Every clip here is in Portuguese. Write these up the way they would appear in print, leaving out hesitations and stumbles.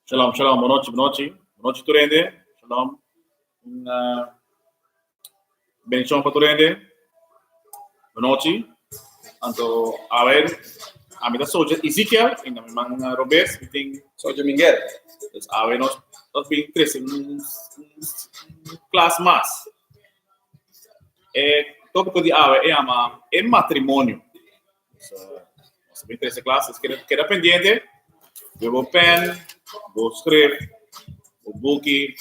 Shalom, shalom, boa noite Turende. Shalom. Bendição para Turende. Boa noite. Então, a ver, a minha soldier Ezequiel, em nome de Robes, e tem soldier Miguel. A ver, nós bem crescer classe mais. Tópico de ave é matrimônio. Nós bem crescer classes, queda pendente. Eu vou pen, vou escrever, vou book,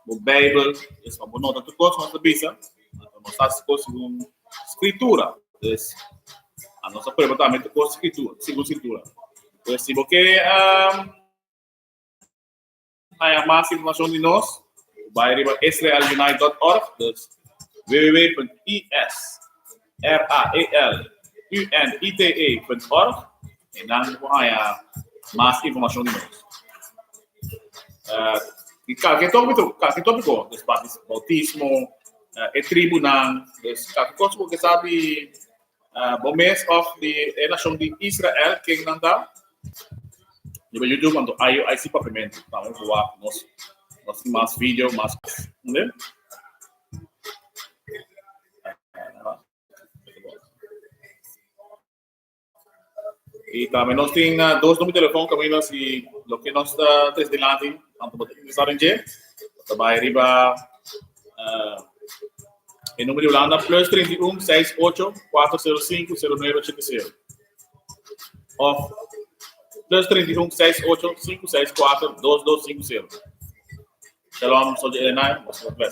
vou Bible, isso é uma nota de coisa, mas bisa. Então nós fazemos coisa com escritura. A nossa pergunta também com escritura, segundo escritura. Então se você há mais informação de nós, vai para israelunite.org, www.israelunite.org, e dan há mais informação de nós. E qualquer tópico, bautismo, tribunal, qualquer coisa que sabe, o mês da nação de Israel, que não dá, no YouTube, quando aí se papamento, então vamos lá, nós mais vídeo, mais, né? E também nós temos dois números de telefone, também se o que nós está desdelante, tanto para utilizar em G, também arriba o número de Holanda, plus 31 68 405 0980. Ou plus 31 68 564 2250. Shalom, sou de Elenai, você vai ver.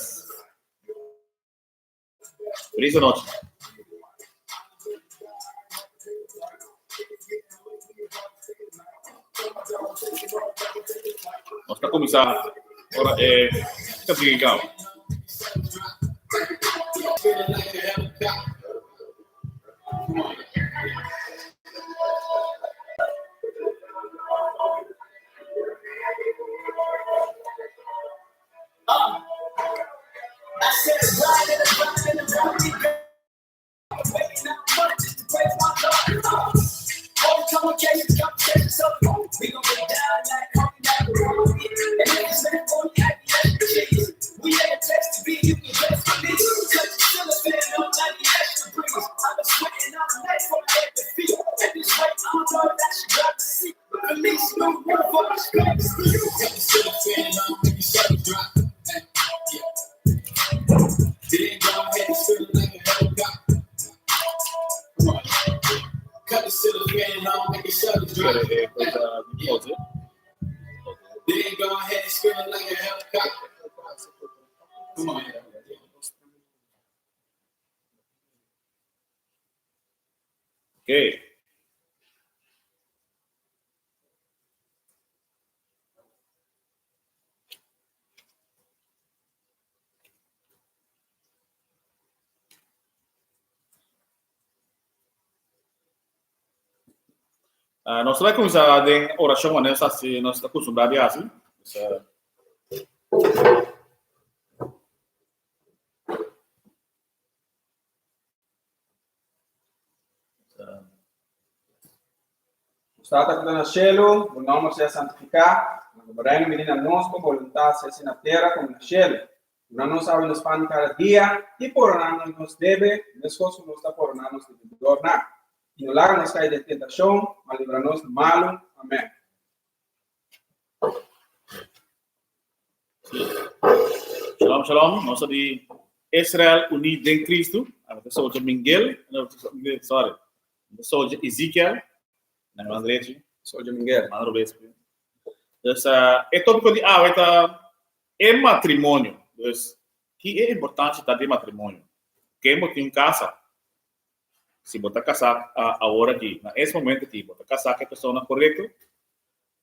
Feliz noite. Nós estamos começando agora fica legal. Ok. Nós vamos começar em oração, né? Se nós estamos acostumados a assim. Stata que está no cielo, o nome seja santificado, o reino menina nosso, a vontade seja assim na terra como no cielo. Não nos sabe nos pão cada dia, e por nada nos deve, nos coisas nos está por nada nos deve tornar. E no lar nos cai de tentação, mas livra-nos do malo. Amém. Shalom, shalom. Nós somos de Israel unido em Cristo. Eu sou de Miguel, sorry. Eu sou de Ezequiel. Não, André, sou de Miguel. Mano, Então, é tópico de é matrimônio. Então, que é importante tá de matrimônio. Quem botar em casa, se botar casar a hora aqui, nesse momento aqui, botar casar com a pessoa correta,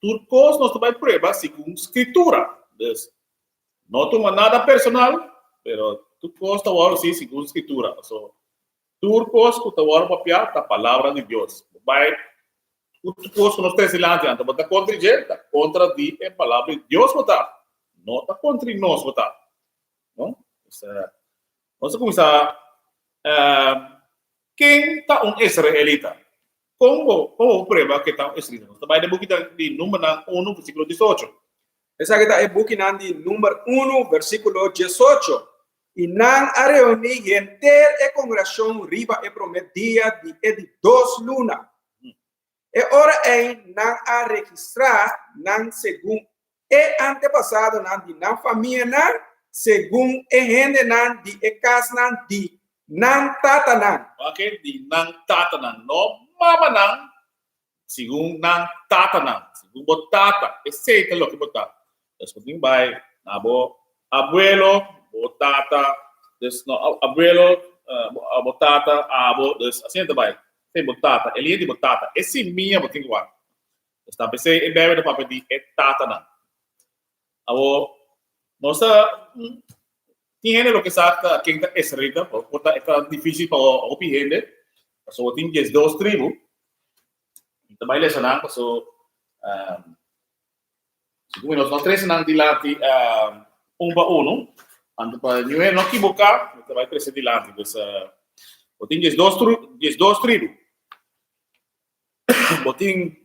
tudo coisa nós também prueba segundo escritura. Não toma nada personal, pero tudo coisa tá agora sim segundo escritura. So, tudo coisa que tá agora papel da palavra de Deus. Vai tudo coisa que nós temos delante, então botar contra gente, contra a palavra de Deus botar. Não tá contra nós botar. Não? Vamos começar. Quem está israelita? Como prueba que está israelita? Nós vai de de número 1, versículo 18. Esa kita é book nandi número 1, versículo 18. E nan a reunir enter e congregação riba e prometia de 2 lunas. E ora nan a registrar nan segundo antepassado nan di nan família nan segundo gente nan di casa nan di nan tata nan. Okay, di nan tata nan. No mama nan, segundo nan tata nan. Segundo botata, esse é o que botar. Después vai nabo abuelo, botata, abuelo, botata, abo, assim vai. Tem botata, ele é de botata. Esse minha botinho igual. Está pensei em bebe do papel de tata nan. Abo, nossa, tiene lo que saca quem está escrita, porque está difícil para opinar. So tem 2 tribos. Então vai lecionar, so nós três não dilati 1 para 1. Então para não equivocar, vai crescer dilati. Botin 2 tribos. Botin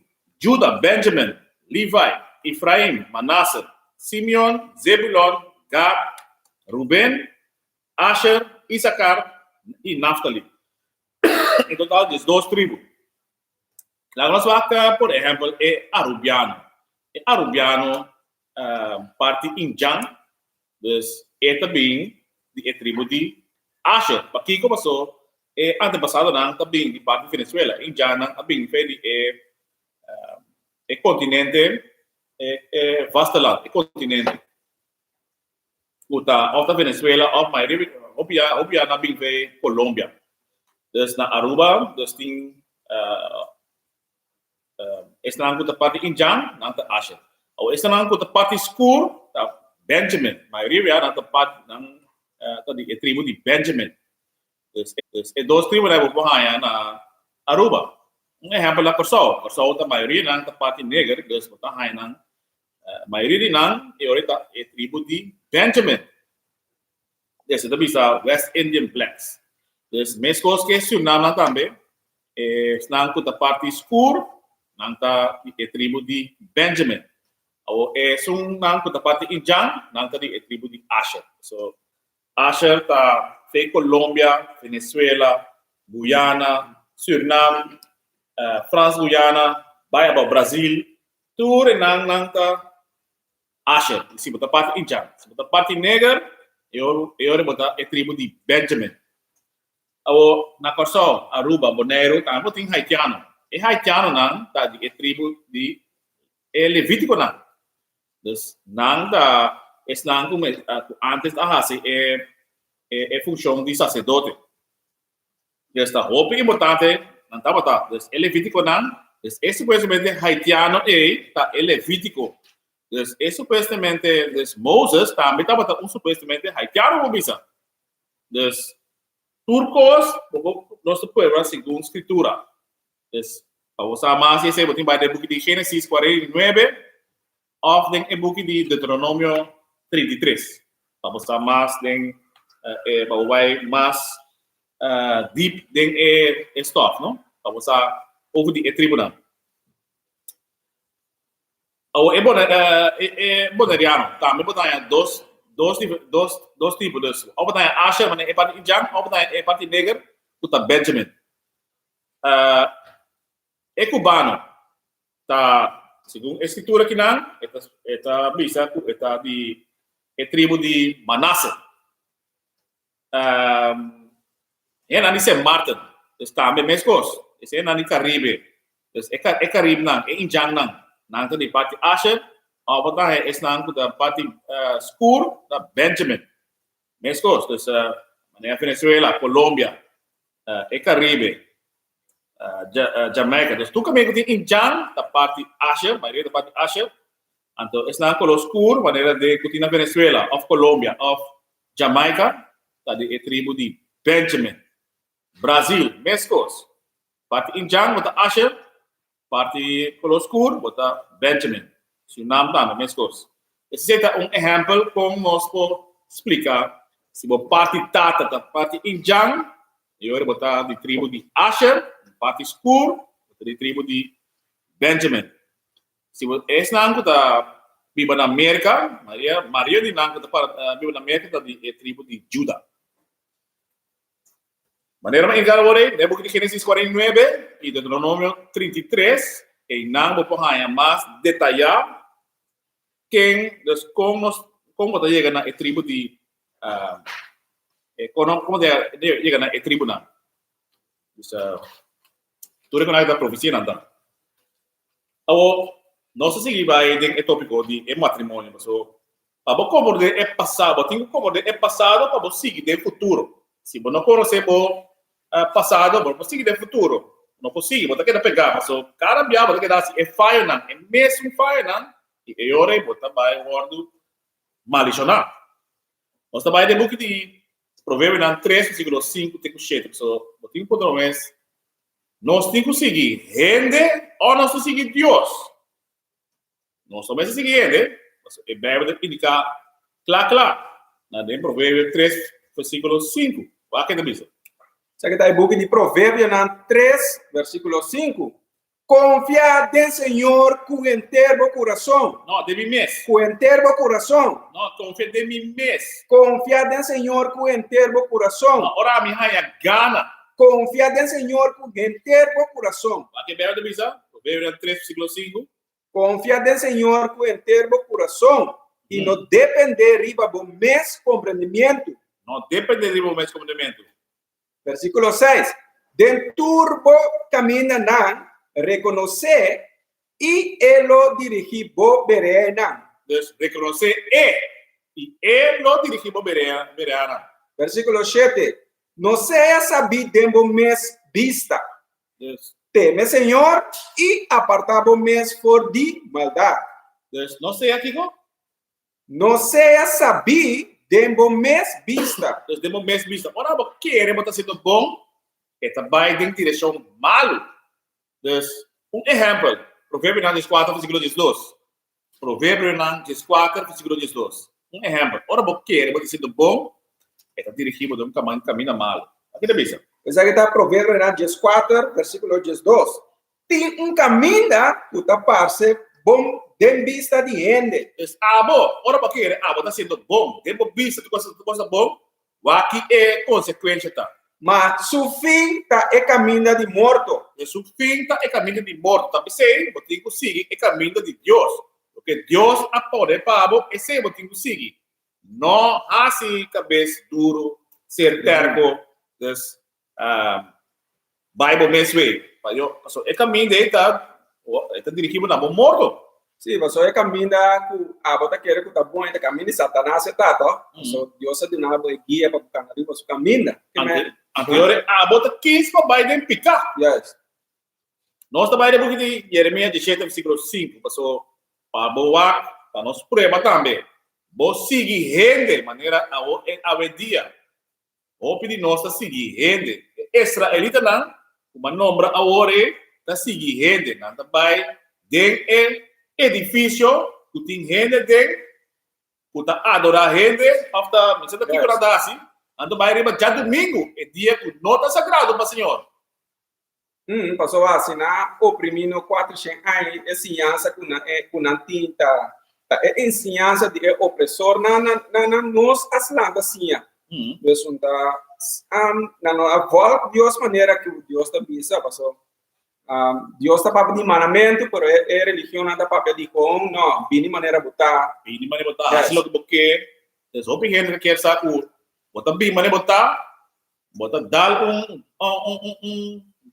Juda, Benjamin, Levi, Efraim, Manasseh, Simeon, Zebulon, Gad, Ruben, Asher, Issacar e Naftali. Em total, 2 tribos. La nossa vaca, por exemplo, é Arubiano. Arubiano, parte Injan, é também de tribo de Asher. Aqui começou, antepassado também de parte de Venezuela. Injan também foi continente, vasteland, continente. Outra Venezuela, obia também foi Colômbia. Dus na Aruba, dus tem estan ko parte Injan, nanta Asher. O estan ko parte Skur, Benjamin. Maioria nanta parte ng di tribo di Benjamin. Dus 2 tribos na bubuhayan na Aruba. Um exemplo la Corsao. Corsao ta maioria nanta parte neger, dus bubuhayan ng maioria ng eorita tribo di Benjamin. Yes, ito bisa West Indian Blacks. Dus mes coisas que Suriname também estão com a parte escura, nanta a tribo de Benjamin. Ou são com a parte Injan, nanta a tribo de Asher. So Asher está em Colômbia, Venezuela, Guyana, Suriname, France, Guyana, vai para Brasil, tudo nanta Asher. Se botar parte Injan, se botar parte negra, eu botar a tribo de Benjamin. O na Corsao, Aruba, Bonaire, também tem haitiano. E haitiano não tá de tribo de Levítico não. Dus não da estão como antes da raça função de sacerdote. Esta roupa importante não tá botar. Dus Levítico não. Dus supostamente haitiano tá Levítico. Dus supostamente Moses também tá botar supostamente haitiano bisa. Dus turcos, nosso povo, segundo a escritura. Vamos a mais esse botim vai do book de Gênesis 49, ou do book de Deuteronômio 33. Vamos a mais vai mais deep den stuff, não? Vamos a over de tribunal. O boneriano, também botar dois tipos. Ou botar Asher, mas é parte Injan, ou botar é parte negra, botar Benjamin. É cubano, tá, segundo a escritura aqui não, é bisa, é tribo de Manasseh. É na Nice Martin, está bem mais coisa. É na Nice Caribe, é Caribe não, é Injan não de parte Asher. Ou botar é na parte Skur da Benjamin. México, dus Venezuela, Colombia, e Caribe, Jamaica. Dus tu kami kuti injang da parte Asia, maioria da parte Asia. Então, es na color escuro, maneira de kuti na Venezuela, of Colombia, of Jamaica, tá de tribo de Benjamin. Brasil, México. Parte injang, bota Asia, parte color escuro, bota Benjamin. Suriname também, México. Esse é um exemplo como nós podemos explicar. Se você parte tata da parte injang, eu vou botar de tribo de Asher, parte escuro, de tribo de Benjamin. Se você não está viva na América, Maria de não está viva na América, está de tribo de Judá. Maneira mais agora, no book de Gênesis 49 e Deuteronômio 33, e não vou pôr mais detalhado quem, como você chega na tribo de como chega na tribo na tudo que nós da profecia não dá. Então, nós seguimos aí o tópico de matrimônio, mas para como é passado, tem como é passado para você seguir no futuro. Se você não conhece o passado, você seguir no futuro. Não consigo, você quer pegar, mas cada dia você quer dar é falha não, é mesmo falha não. E agora você vai guardar maldicionar. Nós trabalhamos no book de Provérbios 3, versículo 5, até 7. Então, o tempo do mês, nós temos que seguir gente ou nós temos que seguir Deus. Nós temos que seguir gente, mas a Bíblia indica claro. Na Provérbios 3, versículo 5. O que é isso? Isso aqui está no book de Provérbios 3, versículo 5. Confia en Señor con entero corazón. No, de mi mes. Con entero corazón. No, confia de mi mes. Confia en Señor con entero corazón. No, ora mi haya gana. Confia en Señor con entero corazón. ¿A qué veo de misa? Provérbios 3, versículo 5. Confia en Señor con entero corazón. Y no depende riba do mes comprendimiento. No depende riba do mes comprendimiento. Versículo 6. Den turbo camina nan. Reconocer y él lo dirigimos verena. Entonces, reconocer y él lo dirigimos verena. Versículo 7. No sea sabido mes vista. Entonces, teme Señor y apartamos mes por di maldad. Entonces, no sea aquí, ¿no? No sea sabido mes vista. Entonces, demos mes vista. Ahora, queremos estar siendo bom, esta va en dirección malo. Dus, exemplo, Provérbios 4, versículo 12. Provérbios 4, versículo 12. Exemplo. Ora, você quer, você sendo bom, está dirigido de caminho mal. Aqui é bisa. Isso aqui está Provérbios 4, versículo 12. Tem caminho que está parce bom de vista de gente. Ora, você quer, está sendo bom, de vista, tu coisa bom, aqui é consequência, tá? Mas su fim está é caminho de morto. E su fim está é caminho de morto. Também sei, você tem que seguir é caminho de Deus. Porque Deus apoia para você, esse você tem que seguir. Não assim, cabeça duro, ser terco, das Bible mesmo. É caminho de está dirigido na morto. Sim, mas é caminho que você quer que está bom, é caminho de Satanás, tá? Deus é de nada, guia para o caminho, para o caminho. Anterior, você quis para Biden picar. Yes. Nós trabalhamos no book de Jeremias 17, versículo 5. Passou para boa, para nós prova também. Você seguir gente de maneira a dia. Ou pedir nós a seguir gente. Israelita não, uma nombra a hora para seguir gente. Não também tem edifício que tem gente tem para adorar gente. After, você está aqui para dar assim. Ando vai riba já domingo, é dia que nota sagrado para o Senhor. Passou assim, na oprimindo 400 anos, ensinança que não tinta, ensinança de opressor, na nós aslanda assim. Deus na volta Deus maneira que Deus está visa, passou. Deus está para de mandamento, pero é religião nada para de com, não, bini maneira botar. Bini maneira botar, assim logo porque, eles opinem que quer saber. Bota bem, mas bota dar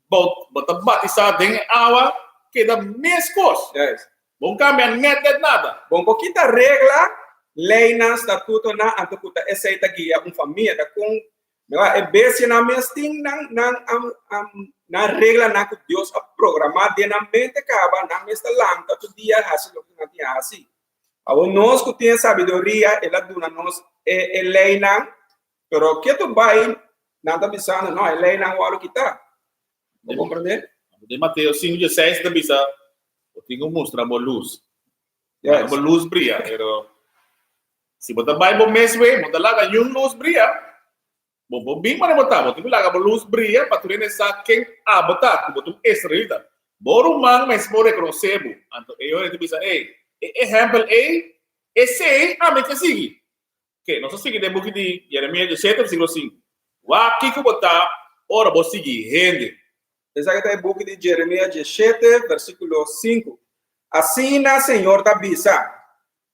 bota batizar em água que dá mesmo coisa. Yes. Bom cambiar nada. Bom pouquinho regra lei na estatuto na antukuta essa guia família da com é base na mesting na regra na que Deus a programar de na mente acaba na mesta lanta todo dia assim lo que não tinha assim. Agora nós que tem sabedoria ela duna nós é lei na pero que tu vai nada bisana não é lei na o que tá. Vou compreender? De Mateus 5:16 da bisa, eu tenho mostrar uma luz. Yes. Uma luz brilha, pero se botar vai bom mês we, botar lá ganhar luz brilha. Bom bem para botar, botar lá ganhar luz brilha para tu nessa quem botar, botar estrela. Boro man mas por reconhecer, então eu te bisa, exemplo esse me que sigue. Que nós seguir de book de Jeremias 17 versículo 5. Wa que botar, ora vou seguir rende. Essa que está em book de Jeremias 17 versículo 5. Assim na Senhor da bisa,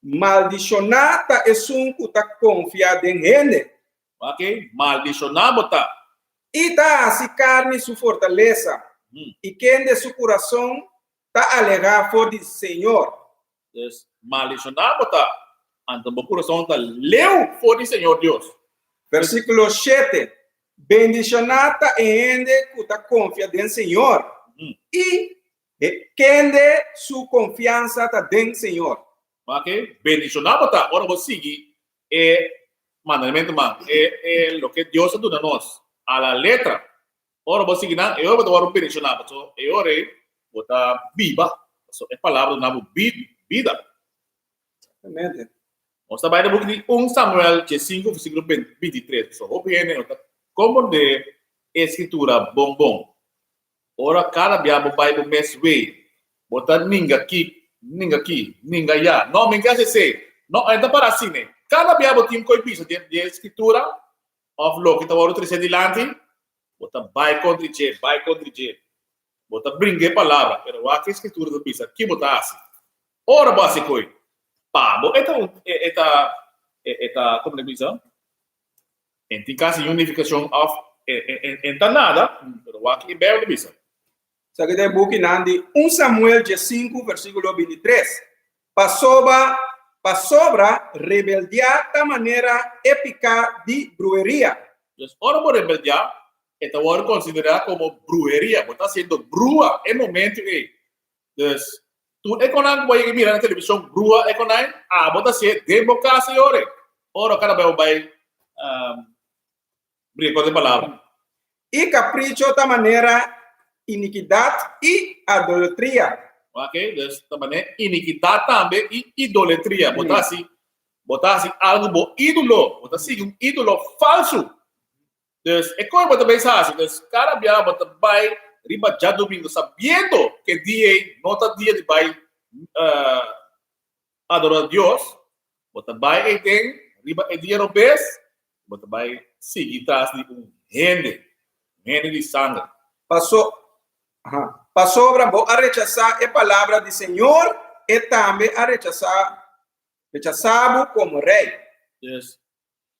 maldicionata es que tá confiado em ele. Ok? Maldicionar botar. E tá assim carne sua fortaleza. E quem de seu coração tá alegar for de Senhor. Yes. Maldicionar botar. Então o coração tá leu for de Senhor Deus. Versículo 7. Bendicionata em ele que tá confiado em Senhor. E quem de sua confiança tá em Senhor. Ok? Bendicionar botar. Ora vou seguir mandamento man. Lo que Deus ha dado a nós. A la letra. Ora vou seguir na. Eu vou bendicionar. So, eu botar viva. So, é palavra na vida. Exatamente. Nós está no book de 1 Samuel 5, versículo 23. So, opinião, como de escritura bom. Ora, cada diabo vai do mesmo way. Botar ninguém aqui, ninguém já. Não, me encanta ser. Não, ainda para assim, né? Cada diabo tem coisa de escritura, of lo que está o outro adiante, botar vai contra J. Botar brinque palavra, pero a que escritura do pisa, que botar assim. Ora, básico, pabo, eta, como diz? Em caso de unificação of, nada, pero aqui é bem do pisa. Sabe que book nandi 1 Samuel 5 versículo 23. Pasobra rebeldia da maneira épica de brujeria. Entonces, ahora por rebeldia, esta va a considerar como brujería, porque está haciendo brúa en momento que, entonces, tú econan voy a mirar en televisión brúa econan, bota se democracia ora cada vez vai brinco de palavra. E capricho da maneira iniquidade e idolatria. Ok, dus também iniquidade também e idolatria. Botar assim algo bom ídolo, botar assim ídolo falso. Dus é como botar pensar assim, dus cada dia botar vai riba já domingo sabendo que dia não está dia de vai adorar a Deus, botar vai e tem riba é dia no vez, botar vai seguir atrás de rende de sangue. Passou a rechazar a palavra do Senhor e também a rechazá-lo como rei. Yes.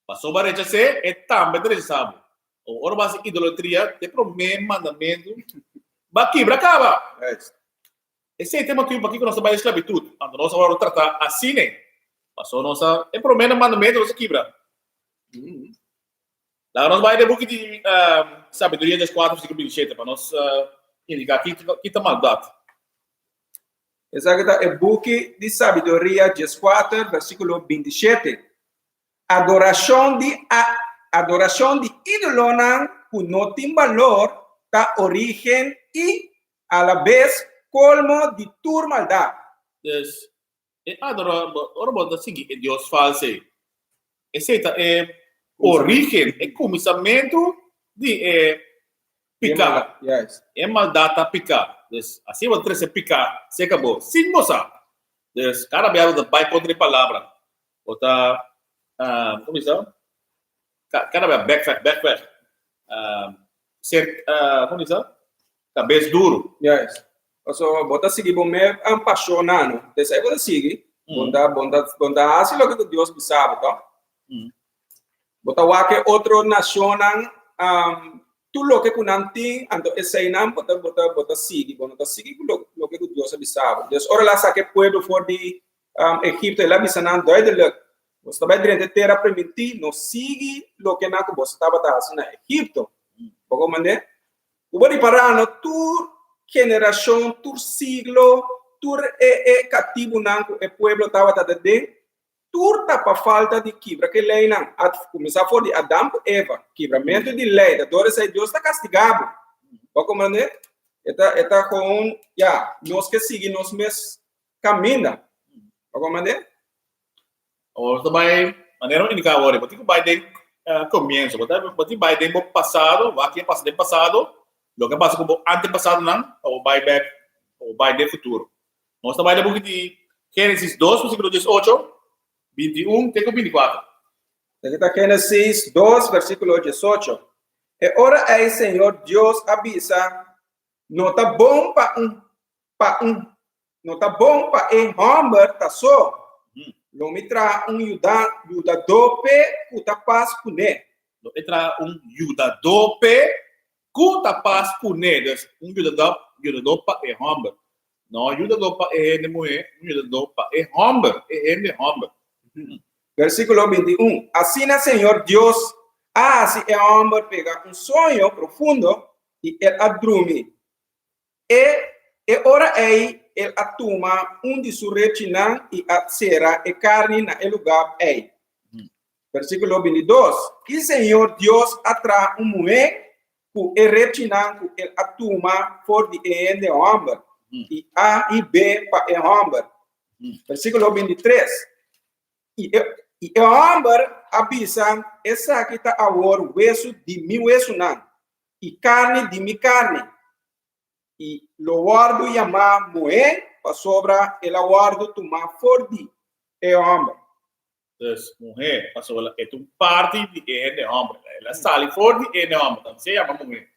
Passou a rechazar e também rechazá-lo. Ora, base idolatria, de primeiro mandamento, baqui, bracaba. Esse é o tema que nós trabalhamos de esclavitud. Quando nós vamos tratar assim, né? Passou nossa, é primeiro mandamento, nós quebra. Lá nós vamos ver o book de sabedoria das 4, versículo 27, para nós indicar que está maldade. Exato, é book de sabedoria 4, versículo 27. Adoração de ídolo que não tem valor, da origem e, a la vez, colmo de tua maldade. Yes. Ora, bota seguir, é Deus falso. Esse é origem, é começamento de picar. Yes. É maldade a picar. Assim vai trazer picar, se acabou. Sim, moça. Cada vez vai contra a palavra. Bota, como isso? Cada vez backfast. Ser, como isso? Cabeça duro. Yes. So, bota seguir bom me apaixonado. Desse bota seguir. Bonda assim lo que Deus sabe, tá? Bota wa que outro nação tu lo que kunanting ando esainam bota seguir, bota seguir lo que Deus sabe. Deus ora lá saque pueblo for de Egipto e lá bisanan duidelijk Você vai direito terra permitir, não siga o que você estava fazendo na Egipto. Como mané? O body parano, tu geração, tu siglo, tu cativo nanco, e pueblo estava de tu para falta de quebra que lei não, começar a de Adão e Eva, quebramento de lei, da dor sai Deus está castigado. Como mané? Eta com, nós que seguimos mes caminha. Como mané? Ou também, maneira única agora, porque vai de começo, porque vai de passado, aqui é passado, o que passa como antepassado não, ou vai back, ou vai de futuro. Nós também de book de Gênesis 2, versículo 18, 21, até 24. Aqui está Gênesis 2, versículo 18. E ora aí, Senhor Deus avisa, não está bom não está bom para homem, tá só. Lo mitra yuda dope kuta pas kune. Lo entra yuda dope kuta pas kune. Yuda dopa é homem. Não yuda dopa é mulher, yuda dopa é homem, homem. Versículo 21. Assim, Senhor Deus, se é homem pega sonho profundo e ele adorme. E ora aí ele atuma de sua retina e será e carne na lugar aí. Versículo 22. E Senhor Deus atrai mulher que retina que ele atuma for de homem e A e B para homem. Versículo 23. E o homem avisa essa aqui está agora hueso de mi hueso não e carne de mi carne. E lo guardo chamar mulher para sobra el guardo tomar forte é homem. Então, mulher para sobra é uma parte de homem. Ela sai forte é homem, então se chama mulher.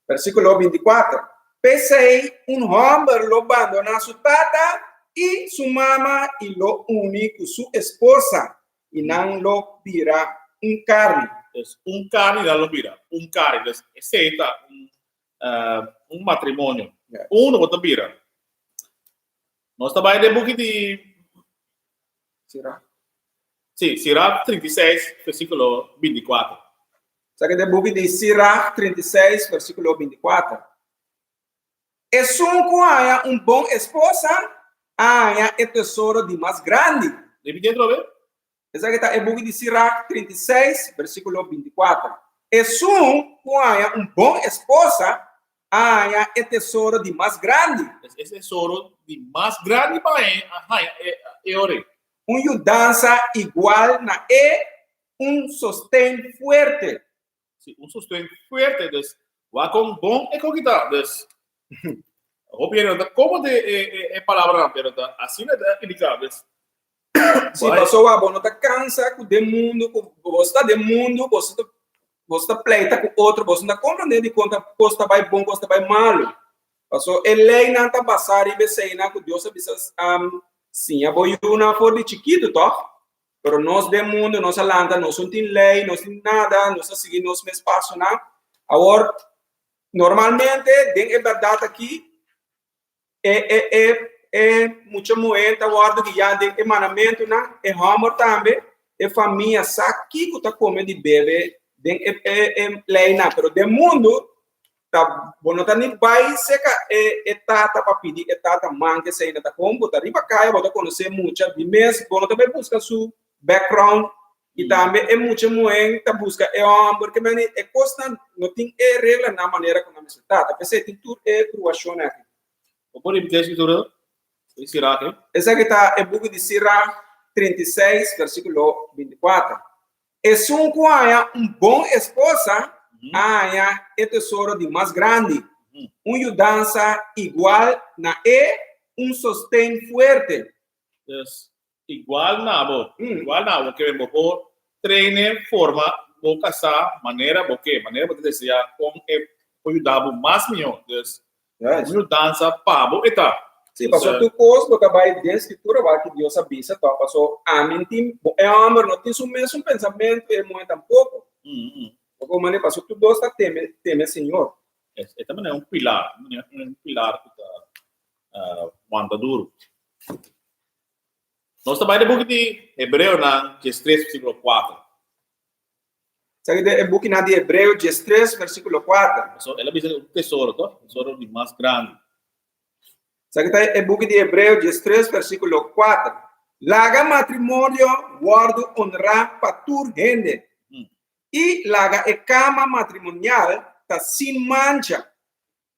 Versículo 24. Pensei homem lo abandona sua tata e sua mama e lo une com sua esposa e não lo vira carne. Então, carne não lo vira, carne. Então, esse é matrimônio. Uno bota vira. Nós também de book de Sirach. Sim, Sirach 36, versículo 24. Sabe de book de Sirach 36, versículo 24. E sunco há bom esposa, há o tesouro de mais grande. Repite outra vez. Essa aqui está é book de Sirach 36, versículo 24. E sunco há bom esposa, o tesouro de mais grande. Esse tesouro de mais grande para ele. Mudança igual na sostén fuerte. Sí, sostén fuerte. Va com bom e com guitarra. Como de palavra, pero assim é indicado. Se pessoa não está cansa de mundo, você está de mundo, você está pleita com outro, você não está compreendendo de quanto costa vai bom, costa vai mal. Passou, ele não está passando e beceina que Deus avisa, sim, a boiuna for de chiquito, tá? Pero nós de mundo, nós alanda, nós não tem lei, nós tem nada, nós seguimos nosso espaço, não? Agora, normalmente, tem a verdade aqui, muita moeda, guarda que já tem emanamento, não? É amor também, é família, sabe que está comendo de bebê, tem lei, não? Pero de mundo, tá bom, não tá nem vai seca tata para pedir tata mãe que sai da combo tá riba caia bota conhecer muita de mês bom também busca seu background e também é muita moen tá busca porque mani é constante não tem regra na maneira como você tá pensei tem tudo cruação aqui o por repetir a escritura de Sirach essa que tá é book de Sirach 36 versículo 24 é um bom esposa há o tesouro de mais grande, mudança igual na sostén fuerte. Igual na que vemos por treine, forma, vou casar, maneira você deseja com ajudar mais melhor. Mudança pabo eta. Sim, passou tu coisa, porque vai de escritura, vai que Deus avisa, tá? Passou a mentir, é homem, não tem o mesmo pensamento, é muito tampouco. Como maneira passou tudo está teme Senhor. Esse também é um pilar que está muito duro. Nós trabalhamos no book de Hebreu, na 3, versículo 4. Sabe é book na de Hebreu 13, versículo 4. Ela diz um tesouro, tá? Tesouro de mais grande. Sabe é book de Hebreu 13, versículo 4. Laga matrimônio guardo honra patur gente. E laga e cama matrimonial tá sem mancha.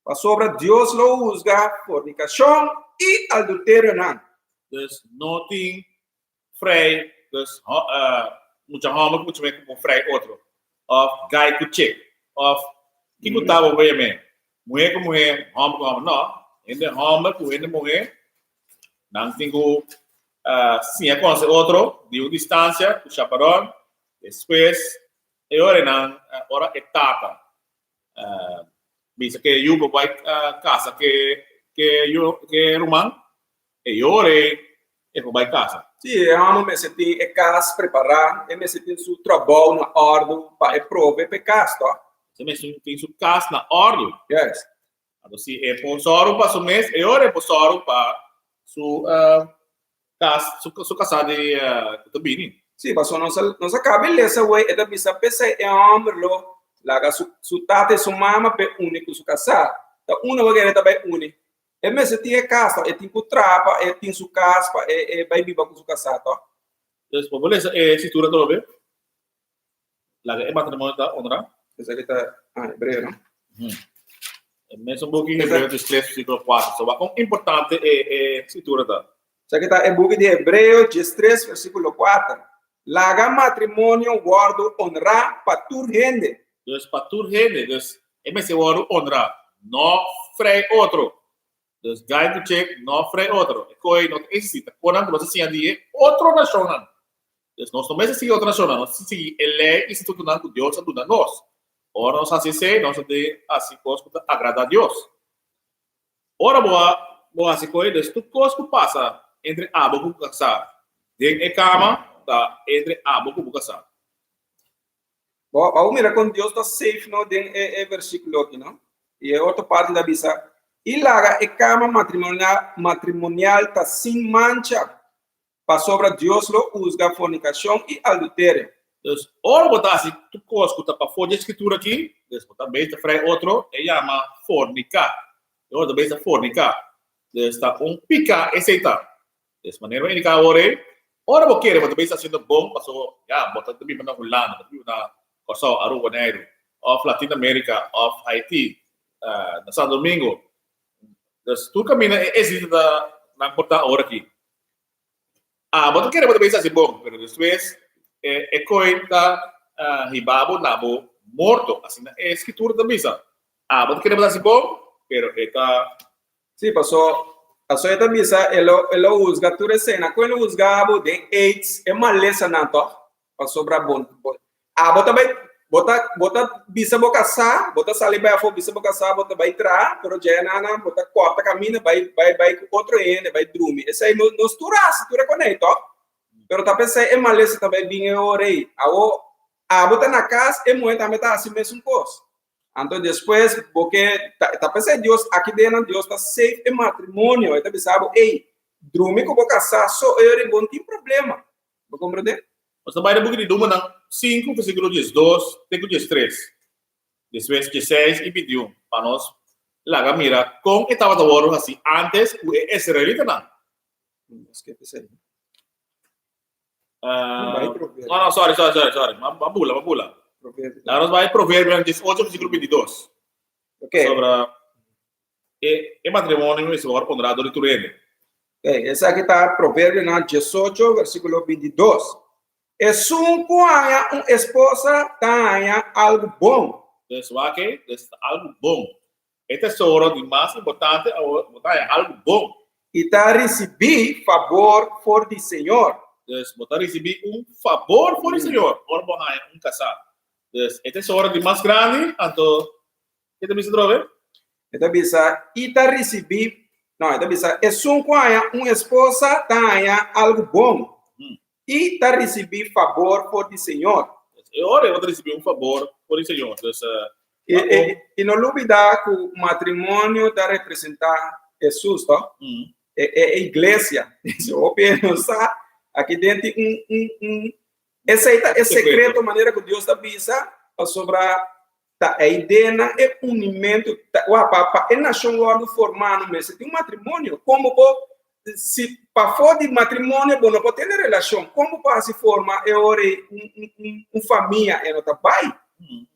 Pa sobra Deus lo juzga fornicação e adultério não. Dus nothing vrij, dus moet je homen, moet je mee com vrij outro. Of guy ku check. Of que ku tava bem me. Mulher com mulher, homem com homem, não. Ende homem com ende mulher. Não tem que sim, é com outro, de uma distância, o chaparão. Depois, é hora não, hora etapa. Bisa que eu vai casa que romano. E ora é vai casa. Sim, amo me sentir e casa preparar, e me sentir su trabalho na ordem para prove pecado, tá? Você mesmo tem sua casa na ordem. Yes. Então, se é posoro para o mês, é hora é posoro para sua casa, sua casa de também. Sim, mas nossa cabeça ué, é da bisa pensa é homem lo, laga su tate su mama pe único su casa. Tá uma vez também único. E me sentir e casa, e tem que trapa, e tem su casa, e vai viver com su casa, tá? Então, beleza, é cintura do bebê. Laga é matrimônio da honra. Essa aqui tá Hebreu, não? Mesmo um pouquinho Hebreu 3, versículo 4. Só o importante é cintura da. Essa aqui tá book de Hebreu 13, versículo 4. Laga matrimônio guardo honra patur gente. Então, patur gente, então, é guardo honra, não frei outro. Dus guy to check, não frei outro. E coi não necessita. Quando você se andi outro nacional. Dus nós não necessitamos outra nacional. Nós necessitamos lei institucional que Deus ajuda nós. Ora nós assim sei, nós de assim coisa que agrada a Deus. Ora boa assim coisa, dus tudo coisa que passa entre abo e casar. Dentro de cama, tá entre abo e casar. Bom, mira com Deus tá safe no den versículo aqui, não? E é outra parte da bisa. E laga e cama matrimonial tá sem mancha. Pa sobra Deus lo juzga fornicação e adultério. Dus, ora botar assim, tu coisa que tá para fora de escritura aqui, dus botar bem tá frei outro, e chama fornicar. Ora bem tá fornicar. Dus tá pica esse tá. Dus maneira indicar ora bo querer botar bem tá sendo bom, passou, botar também na Holanda, também na Costa Aruba Neiro, of Latin America, of Haiti, na São Domingo. Dus tu caminha existe na porta hora aqui. Botar querer botar bem tá assim bom, mas depois coita ribabo nabo morto, assim na escritura da missa. Botar querer botar assim bom, pero está. Sim, passou esta missa, ele usa tudo cena, quando usa de AIDS, é maleza não, tá? Passou para bom. Botar bem. Bota bisa boca sa, bota saliba fo bisa boca sa, bota vai tra, pero já na bota corta caminho, vai outro ende, vai dormir. Esse aí nos turas, tu reconhece, ó. Pero tá pensando é maleza também bem orei. Bota na casa é muito também tá assim mesmo coisa. Então depois porque tá pensando Deus aqui dentro Deus tá safe em matrimônio, então pensava, ei, dormir com boca sa, só eu não tem problema. Vou compreender? Mas também é porque de uma não 5, versículo 12, tem 13. Depois 16 e 21. Para nós, lá mira, com que estava trabalhando assim antes, o israelita não. Esqueci. Não, sorry. Mabula. Lá nós vai Provérbio 18, versículo 22. Ok. Sobre o matrimônio e sobre o ponderado de Turene. Ok, essa aqui está Provérbio 18, versículo 22. É sunco há esposa tenha algo bom. Isso aqui é algo bom. É tesouro de mais importante é algo bom. E tá receber favor for do Senhor. Então, botar receber favor for do Senhor. Ora bom é casado. Então, é tesouro de mais grande, então que te bisa trove? Então bisa e tá receber, não, então bisa é sunco há esposa tenha algo bom. E está receber favor por o Senhor. Ora, eu vou receber favor por o Senhor. E não olvidar que o matrimônio está representando Jesus, tá? É a igreja. Se o não sabe, aqui dentro esse secreto, maneira que Deus avisa sobre a ideia é unimento, é nação logo formando, mas se tem um matrimônio, como se para fora de matrimônio, não pode ter relação, como para se formar é uma família, é não tá pai,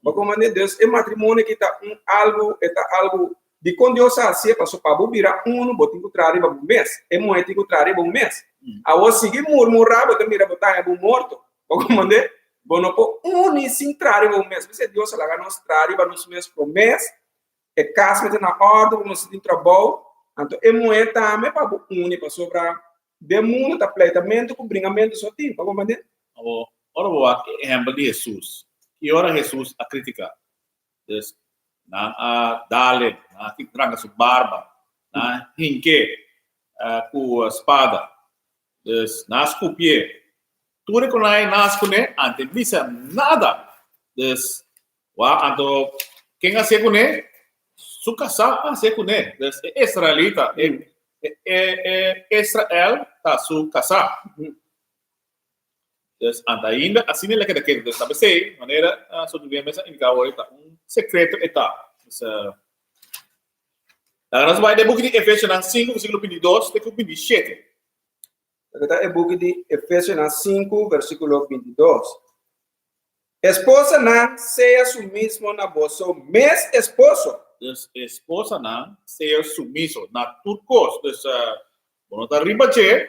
como Deus, é matrimônio que está algo de quando Deus assim, passou para virar botinho que traz para um mês, é muito que traz para um mês, a você seguir murmurar, botar mira botar é morto, como não pode sem traz para um mês, se Deus lá nos traz para nos mês por mês, é casa na ordem, como se tem trabalho. Então, é muito também para unir para sobrar de mundo, tá completamente com bringamento só tem, para como Ora, vou exemplo de Jesus. E ora Jesus a criticar. Des, a dale, que tranca sua barba, na hinque, com a espada, des, na escupie. Tudo que nós nascemos, antes visa nada. Des, então, quem a ser su casa hace con él. Israelita, Israel está su casa. Entonces, anda ainda, assim ele quer que estabelecer, maneira, sobre a mesa, indicar ahorita, secreto está. Agora, nós vamos ver o book de Efésios 5, versículo 22, até 27. É o book de Efésios 5, versículo 22. Esposa não seja su mismo na vosso mes esposo. Dus esposa não seja sumiso na turcos. Dus não está ribache,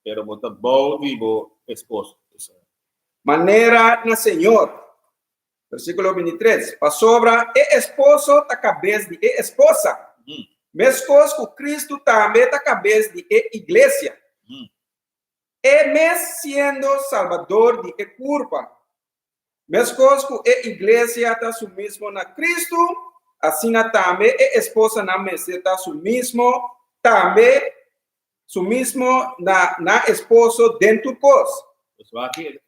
pero não está bom de bo esposo. Maneira na Senhor. Versículo 23. Para sobra é esposo a cabeça de esposa. Mescos com Cristo também a cabeça de igreja. É mes sendo salvador de culpa. Mescos com igreja está su mismo na Cristo. Assim também a esposa na mesa está su mismo na esposo dentro cos. Então aqui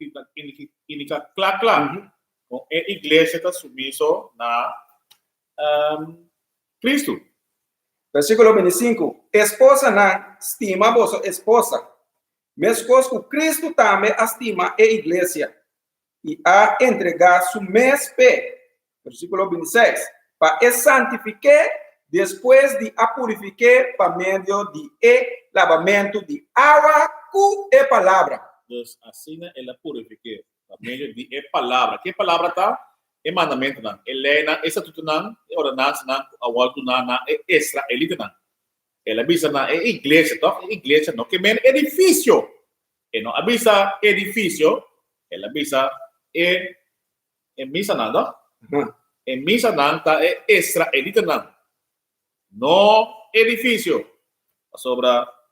indica claro. A igreja está sumiso na Cristo. Versículo 25. Esposa não estima vossa esposa. Mescos com Cristo também estima a igreja. E a entregar su mes pé. Versículo 26. Para santificar, depois de a purificar, para meio de lavamento de água com a palavra. Então, assim ela purifica, para meio de palavra. Que palavra está? É mandamento, não. É lei, não. É estatuto, não. É ordenança, não. A volta, não. É israelita, não. Ela avisa, não. É igreja, então. É igreja, não. Que men edifício. E não avisa edifício. Ela avisa é missa, não. En misa nanta é israelita não. No edifício. Sobre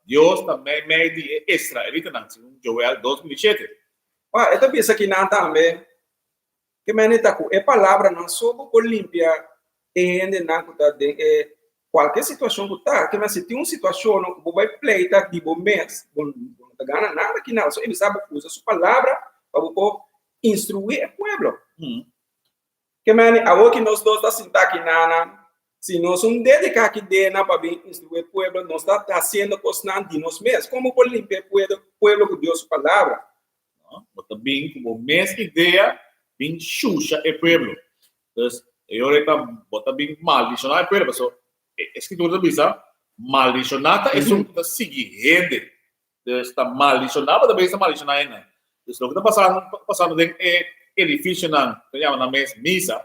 Deus também meio de israelita não. Segundo Joel 2:27. Esta pensa que não também. Que menita com a palavra não só por limpar e não qualquer situação que está. Que mas se tem uma situação que vai pleita de bom mês, não está ganhando nada que não. Só ele sabe usar sua palavra para instruir o povo. Que mani a que nós dois está sentados aqui na se nós somos dedicados aqui dentro para bem instruir o povo, nós está fazendo coisas de nós mesmos. Como por limpar o povo com Deus palavra? Bota bem como mesma ideia, bem xuxa o povo. Então, eu ahorita bota bem maldicionar o povo. Então, a escritura diz, maldicionada é só para seguir gente. Então, está maldicionada, também está maldicionada ainda. Então, o que está passando dentro é edifício na missa,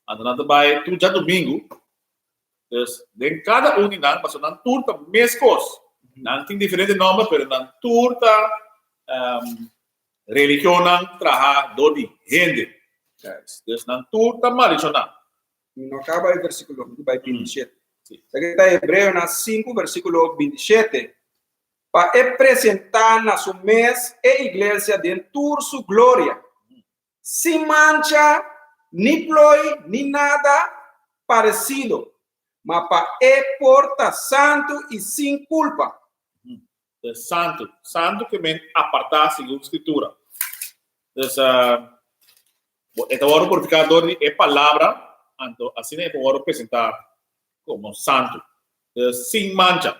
andando vai tudo já domingo, de cada unidade passou na turta mescos, não tem diferente nome, mas na turta religião não traha do de gente, na turta maldicional. Não acaba o versículo 27. Está Hebreu na 5 versículo 27. Para apresentar na sua mesa a igreja dentro sua glória. Sem mancha, nem ploi, nem nada parecido, mas para porta santo e sem culpa. Santo que vem apartar segundo a escritura. Então, este oro purificador é palavra, então assim é o oro apresentar como santo, sem mancha.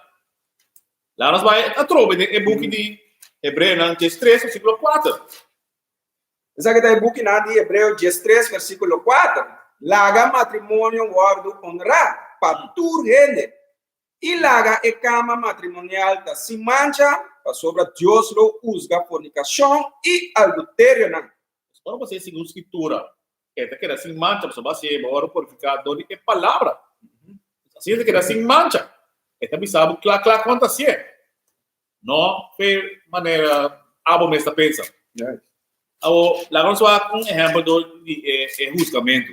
Lá nós vai a trove de book de Hebreu não 13, versículo 4. Essa que está em book na de Hebreu 13, versículo 4. Laga matrimônio guardo honrar, patur rende. E laga e cama matrimonial tá sem mancha, para sobre Deus lo usga fornicação e adultério não. Quando você seguir a escritura, é que era sem mancha, você vai ser agora purificado de palavra. Assim é que era sem mancha. É também sabe claro quanto assim é. Não foi maneira abo está pensa. Lá vamos falar um exemplo de julgamento.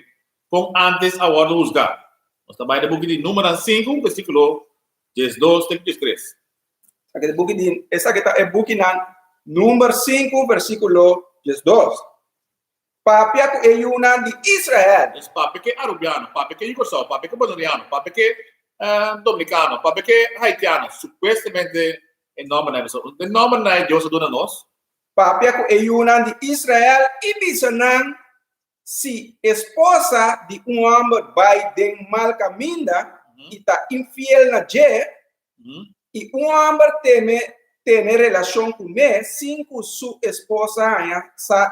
Com antes a hora de julgar. Nós trabalhamos no book de número 5, versículo 12, 33. Essa que está em book na número 5, versículo 12. Papia ko eyunan de Israel. Esse papo que é arabiano, papo que é yugoslavo, papo que é bolivariano, papo que é dominicano, papo que é haitiano. Supostamente o nome não é isso. O nome não é Deus dona nós. Papia ko eyunan de Israel e bisanan se esposa de homem vai de mal caminho e está infiel na je e homem tem relação com me sem que sua esposa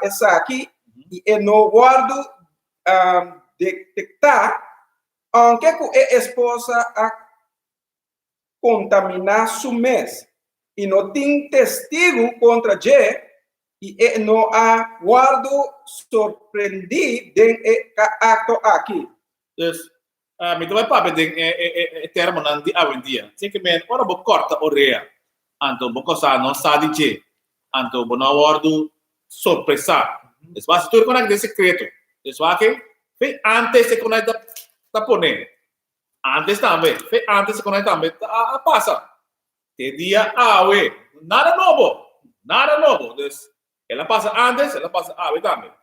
essa aqui e no guardo detectar aunque a esposa a contaminar su mês e não tem testigo contra je e não há guardo surpreendido de ato aqui. Então, me vai para o termo não de hoje em dia. Sei que me ora vou corta a orelha. Então, vou coçar não sabe de. Então, vou não guardo surpresa. Es va a ser con el secreto. Es va que fe antes de conectar ta poner. Antes también, fe antes de conectar también pasa. Que día ave, nada nuevo. Entonces, ela pasa antes, ela pasa ave también.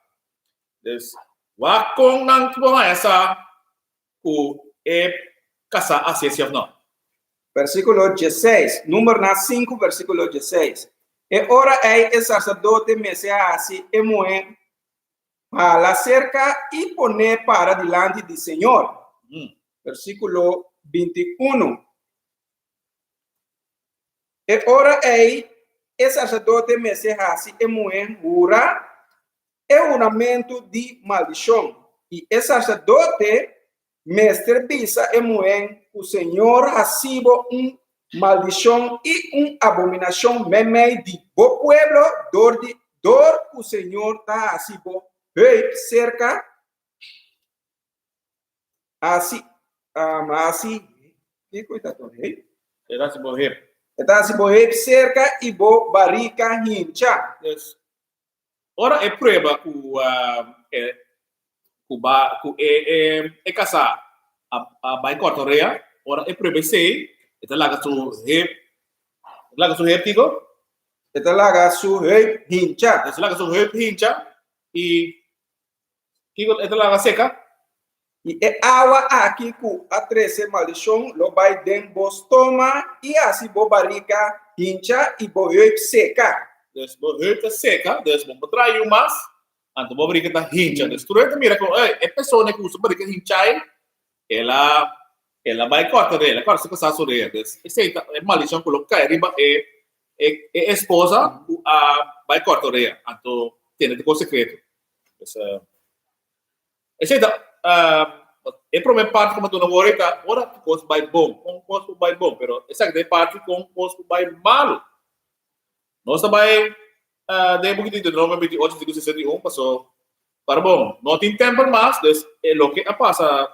Entonces, va con nan con esa ku casa así no. Versículo 16, número 5, versículo 16. E ora el sacerdote me se hace e mueve a la cerca y pone para delante del Señor. Versículo 21. E ora el sacerdote me se hace e mueve jura e juramento de maldición. Y el sacerdote me serviza e mueve o Señor ha sido maldição e abominação meme de bo pueblo dor o Senhor está assim cerca assim que coisa tão Era se morrer. está assim cerca e bo barrica hincha. Ora é prova que casar a vai cortoreia. Ora é prova sei. Ito laga su hip tigo. Ito laga su hip hincha. Ito laga su hip hincha. E ito laga seca. E água aqui com a 13 maldição lo vai den bo stoma e assim bo barriga hincha e bo hip seca. Des bo hip seca, des bo trai umas, anto bo barriga ta hincha. Des turete mira com é pessoa que usa barriga hincha, ela vai cortar dela, claro, se casar sobre ela. Essa é maldição colocar riba é esposa vai cortar ela, então tem de coisa secreto. Essa é primeira parte como tu não ora coisa vai bom, com coisa vai bom, pero essa é parte com coisa vai malo. Nós também de um pouquinho de nome 28 de 61 passou para bom, não tem tempo mais, é o que passa.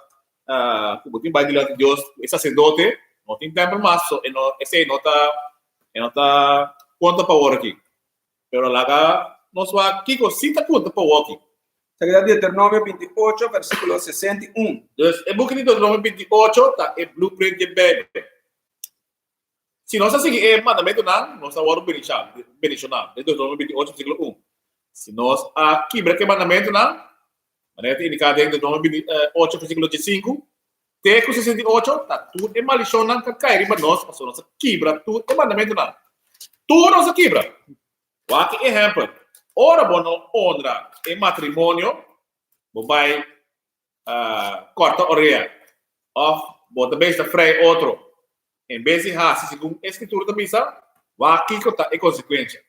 Como tem vai diante de Deus, é sacerdote, não tem tempo mais, esse não está conta para o aqui. Pero lá nós vamos aqui com 5 conta para o aqui. Segunda de Deuteronômio 28, versículo 61. Então, é book de Deuteronômio 28, tá? É blueprint de bebê. Se nós seguir o mandamento, nós estamos bendicionados. De Deuteronômio 28, versículo 1. Se nós quebra que mandamento, maneira indicada em Deuteronômio 28, versículo 5, até 68, tá? Tudo é maldição, não cai para nós, mas nós quebra tudo é mandamento, não. Tudo nós quebra. Qualquer exemplo. Ora, bono honra em matrimônio, vai corta a orelha, ou bota besta freio outro. Em vez de segundo a escritura da missa, vai aqui que é consequência.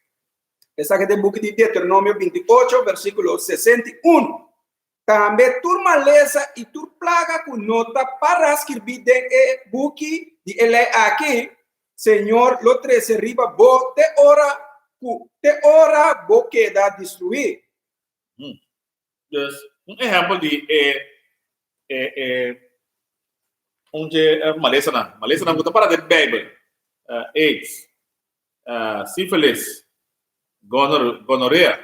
Essa aqui é o book de Deuteronômio 28, versículo 61. Também tu maleza e tu plaga com nota para escrever de book de ele aqui, Senhor, lo 13 riba bo te ora bo queda destruir. Dus um exemplo de onde maleza não conta para de Bible, AIDS, sífilis, gonorreia,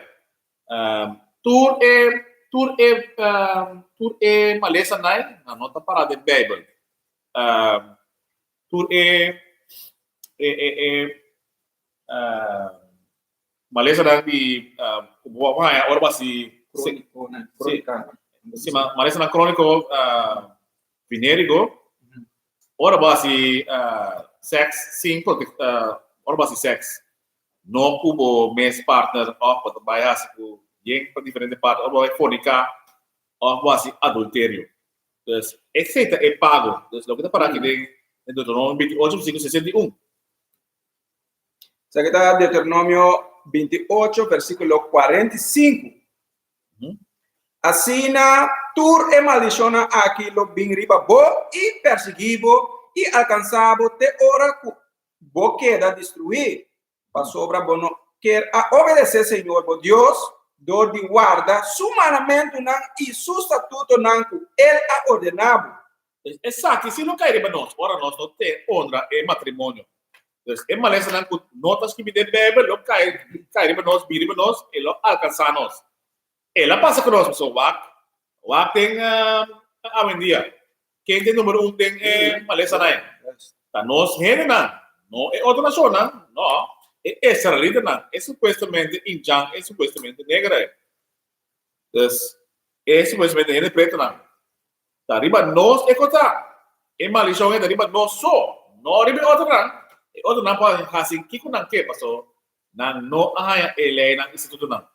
tur é maleza não nota para de Bible, tur maleza não de como é agora basi sim, maleza não crônico vinérico. Ora basi sex sim porque ora basi sex não kubo mes partner of but bias ku yang para diferente parte ora vai fornicar of basi adultério. Dus etc é pago. Dus lo que está para aqui em Deuteronômio 28, versículo 61. Isso aqui está Deuteronômio 28, versículo 45. Assina tur e maliciona aquilo bem riba bo e perseguivo e alcançavo te ora bo queda destruir. Para sobra bo não quer a obedecer Senhor bo Deus, do de guarda su mandamento não e su estatuto não que ele ha ordenado. Exato, se não cair para nós, ora nós não tem honra e matrimônio. Dus é maleza não que notas que me dê bebe, lo cair para nós, vir para nós e lo alcançar nós. Ela passa com nós, so wak tem a vendia. Quem tem número 1 tem maleza não. Tá nós rende não é outra nação não é israelita não é supostamente indiano é supostamente negra. Dus é supostamente gente preta não. Tá riba nós é contra é maldição é riba nós só não riba outra não pode fazer que com não que passou não há ele não instituto não.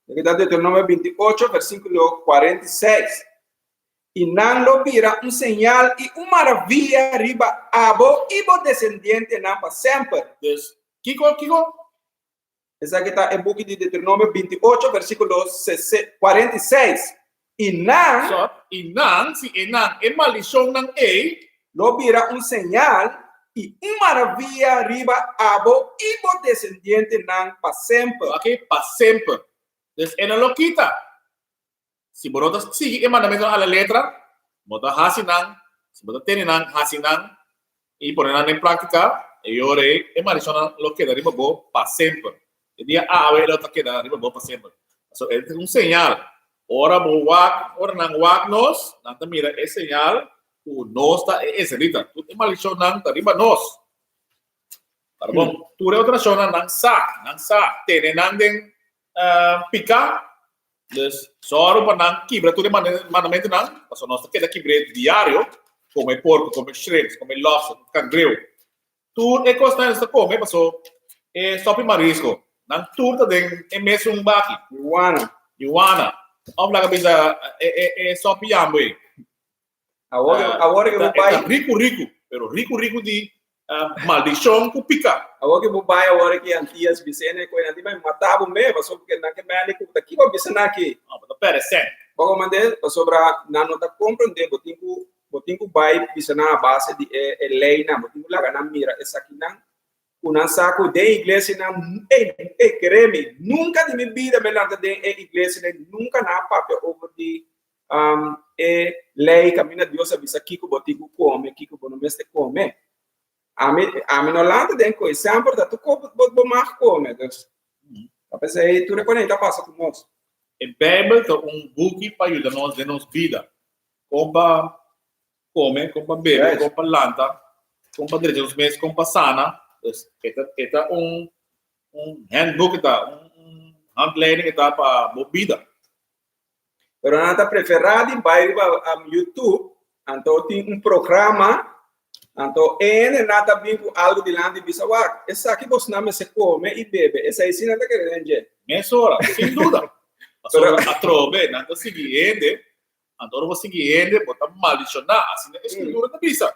Aqui está Deuteronômio 28, versículo 46. E não lo vira señal e maravilha riba abo e bo descendiente não para sempre. Dus, Kiko? Essa aqui está em book de Deuteronômio 28, versículo 46. E não, se é maldição não é, lo vira señal e maravilha riba abo e bo descendiente não para sempre. Ok, para sempre. Dus ela lo quita. Se você sigue o mandamento a la letra, você hasinan, se você tem hasinan e põe em prática, e ora é maldição lo queda riba bo para sempre. O dia a ele lo queda riba bo para sempre. So é señal. Ora bo ora não wak nos, não mira é señal, o nos tá é escrita. Tu é maldição não tá riba nos. Tá bom? Tu é outra zona não sa, tem nandem picar, dus só para não quebrar tudo mandamento não, mas nós queda quebrar diário, como porco, como shrimps, como lobster, cangrejo. Tudo é constante de comer, mas é só para marisco. Não tudo tem mesmo baki, iguana. Obra bisa é só para jambo. Agora que eu pai rico, pero rico de maldição que pica. Agora que eu pai agora que antias Vicene com ele vai matar o meu, só porque na que me que aqui vai Vicene aqui. Ah, mas pera sen. Vou mandar sobre na nota compreender, botinho pai Vicene a base de lei na botinho lá na mira essa aqui não saco de igreja na creme nunca de minha vida me lembro de igreja nunca na papel over de lei caminha Deus avisa aqui que botinho come aqui que não mestre come. A mim não lembro de coisa sempre da tu bo mais come dus apesar aí tu reconhece passa com nós. A Bíblia é book para ajudar nós de nossa vida. Como come, como bebe, como planta, como dirigir os meses, como sana. Esta handbook, handleiding para a vida. Pero nada preferado vai para YouTube, então tem programa, então nada bem com algo de lá de bisawak. Essa aqui você não se come e bebe. Essa aí sim nada querendo dizer. Mesora, sem dúvida. A trove, nada seguinte, então você seguinte, botar maldicionar, assim é escritura da bisa.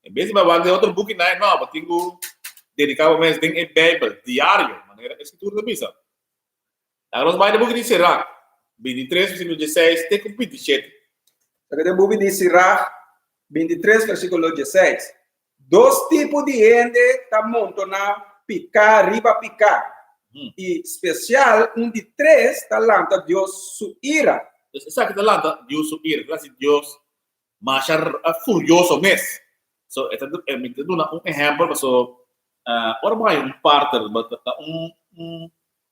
Em vez de fazer outro book não, eu tenho dedicado mais tem a Bíblia diário, maneira a escritura da Bíblia. Agora vai depois de Sirach, 23, versículo 16, até 27. Sabe o livro de Sirach 23, versículo 16. Dois tipos de gente está montando picar, riba picar. E especial, de três está lança Deus sua ira. Então, sabe que lança Deus sua ira, assim Deus mais furioso mesmo. So, me dando exemplo, so, ora vai parte,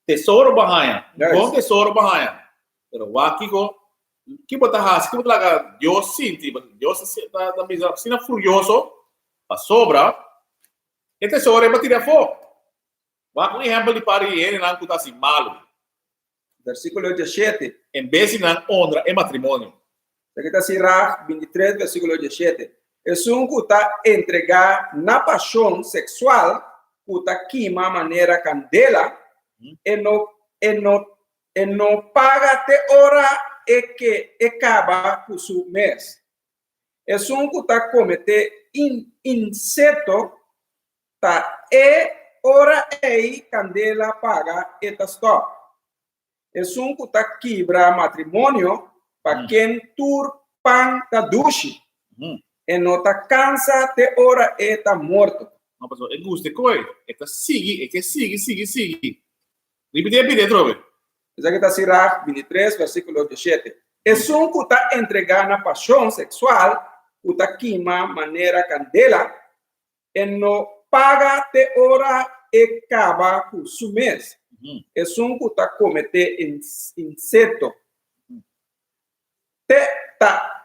tesouro bahaya, bom tesouro bahaya. Pero aqui que botar has, que botar Deus sinti, Deus da mesa, sina furioso, a sobra, e tesouro é bater fogo. Vá exemplo de pari ele não custa assim malo. Versículo 17. Em vez de não honra é matrimônio. Aqui está Sirach 23, versículo 17. É um que está entregar na paixão sexual, que está queima maneira candela, e não paga até hora e que acaba com seu mês. É um que está cometer inseto, tá e ora aí candela paga e tá stop. É um que está quebra matrimônio para quem turpan tá duche. E não tá cansa até hora e tá morto. Não, pessoal, é gosto de coisa. É que sigue. Repite, trove. Isso aqui está Sirach 23, versículo 17. É um que está entregando na paixão sexual, que está queima maneira candela, e não paga até hora e acaba com seu mês. É um que está cometer inseto.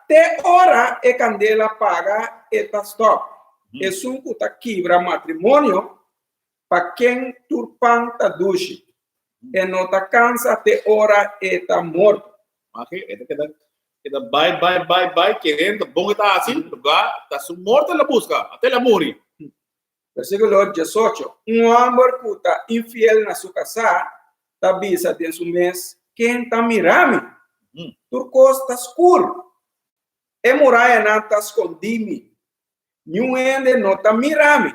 Te hora e candela paga e tá stop. É um que está quebra matrimônio para quem turpan tá duche. E não tá cansa até hora e tá morto. Ok, kita vai, querendo, bom que tá assim, lugar, tá morto na busca, até ela morrer. Versículo 18. Homem que está infiel na sua casa, está bisa de seu mês, quem está mirando, turcos está escuro. E muralha não está escondido. Nenhum ende não está mirando.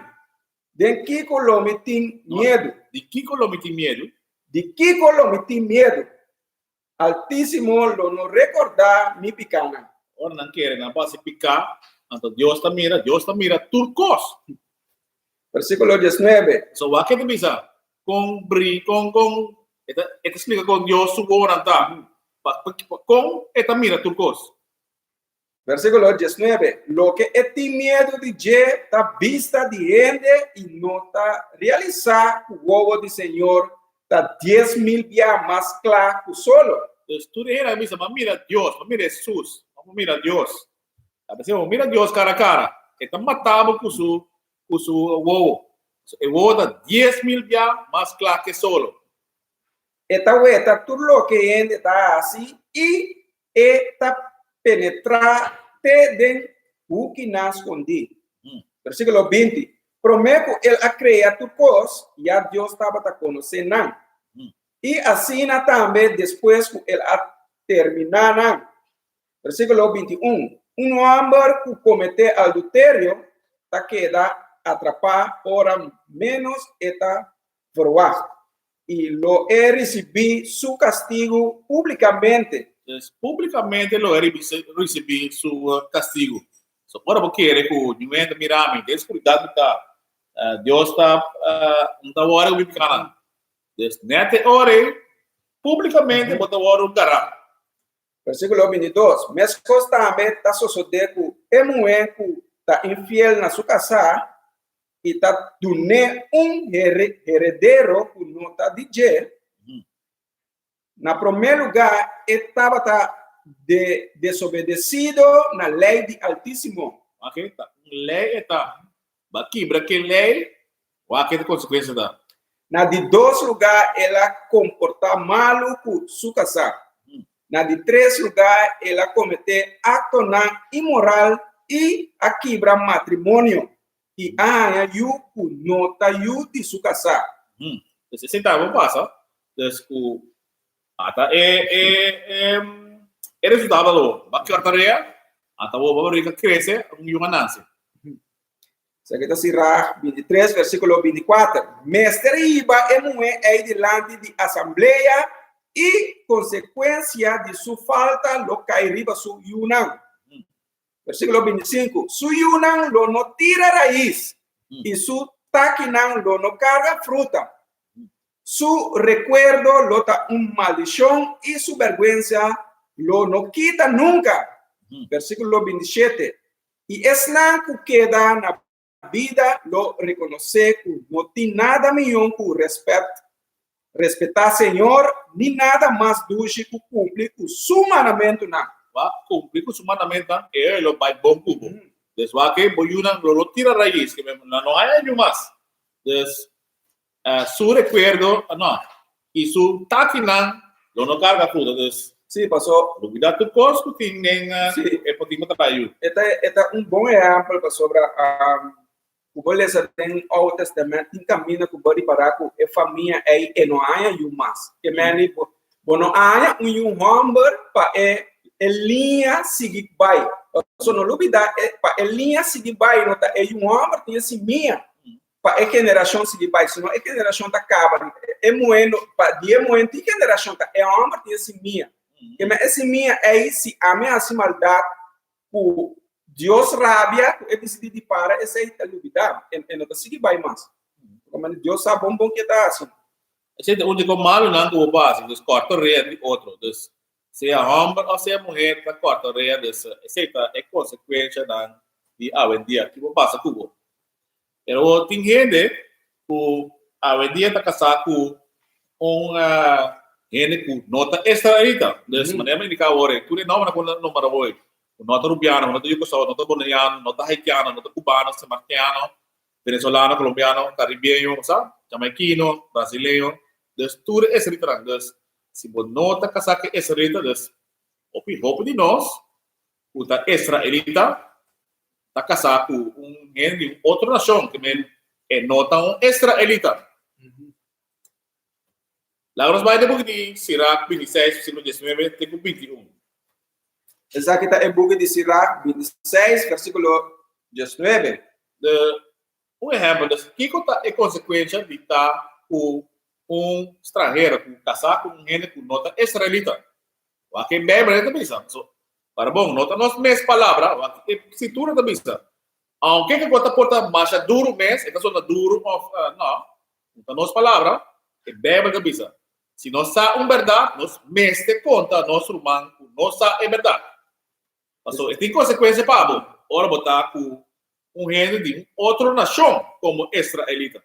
De que colome tem medo? De que colome tem medo? De que colome tem medo? Altíssimo lo não recordar mi picana. Ora não quer, não pode picar. Então Deus está mira turcos. Versículo 19. So, aqui tem bisa com esta explica com Deus su voluntad. Com esta mira turcos. Versículo 19. Lo que tem medo de je está vista de gente e não está realizar o ovo do Senhor está 10,000 vezes mais claro que solo. Entonces tú dijeras a mí, mira Dios, mira Jesús, mira Dios. A veces mira Dios cara a cara. Está matado con su huevo. El huevo está 10,000 veces más claro que solo. Esta vuelta, tú lo que está así y está penetrate de o que nas escondi. Versículo 20. Prometo ele a criar tu cos, já Deus estava a conhecer não. E assim também depois que ele a terminar. Versículo 21. Homem que cometer adultério, está queda atrapar ora menos está froar. E lo recebi su castigo publicamente. Entonces, públicamente lo recibí su castigo. So, ahora porque ele que o momento mirame, descuidado está. Deus está não hora o bicana. Nete ore publicamente bota hora o cara. Versículo 22. Mas também está sucedendo que mulher que está infiel na sua casa e está dando herdeiro que não está de na primeiro lugar estava desobedecido na lei de Altíssimo. Ok, tá. Lei está. Quebra que lei, o que é consequência da. Na de dois lugares, ela comporta mal com sua casa. Na de três lugares, ela comete ato imoral e a quebra matrimônio. E a yuku nota yu de sua casa. Esse centavo passa. Desco. Ata resultado do. Baki cartaria. Ata o babarica cresce, um ganância. Seguida Sirach 23, versículo 24. Mestre iba é delante de assembleia e consequência de sua falta lo cairiba su yunang. Versículo 25. Su yunang lo no tira raíz y su taquinang lo no carga fruta. Su recuerdo lo da maldición y su vergüenza lo no quita nunca. Versículo 27. Y es la que queda en la vida lo reconoce que no tiene nada millón que respetar Señor ni nada más dulce que cumplir con su mandamento. Cumprir com o mandamento, ele vai bom cubo. Desde que boiuna lo tira raiz, que não há nenhum mais. Des su recuerdo, não. E su taquinan, lo no carga fruta. Des sí, pasó. Cuidado tu costo, tem é potinho trabalho. Este é bom exemplo sobre o beleza tem o testamento em caminho que pode parar com a família e não há nenhum mais. Que meni não há um homem para linha seguir vai. Só não dúvida para linha seguir vai não tá um homem tem assim minha para a geração seguir vai, senão a geração tá acaba. É moendo para dia moendo a geração tá é homem tem assim minha. Que mas esse minha se ameaça maldade o Deus rabia, é decidido para essa dúvida, e não consegue vai mais. Como Deus sabe bom que tá assim. Esse é o único mal não do base, dos corta rede outro, dos se a homem ou se a mulher tá corta rede, esse é consequência da de avendia que passa com o. Pero tem gente que avendia tá casado com gente que nota extraída, dessa maneira indicar ore, tu não na maravilha. Nota rubiano, nota yugoslavo, nota boliviano, nota haitiano, nota cubano, semarquiano, venezolano, colombiano, caribeño, sabe? Jamaiquino, brasileño. Dus tudo é escrita. Dus se você nota que é escrita, dus hope de nós, o da israelita, tá casado com gente de outra nação, que é nota israelita. Lá nós vai depois de Sirach 26, versículo 19, até 21. Essa aqui está em book de Sirach 26, versículo 19. Exemplo, que é consequência de estar com estrangeiro, com casar com gente com nota israelita. Aqui em Bíblia também sabe. Para bom, nota nós mesmas palavras, se tu não também sabe. Aunque que conta porta baixa duro mês, é que só duro, não. Então nós palavras, é Bíblia também sabe. Se nós sabemos verdade, nós mesmos te conta nosso irmão, nós sabemos verdade. Então, tem consequência para bom. Ora botar com gente de outra nação, como israelita.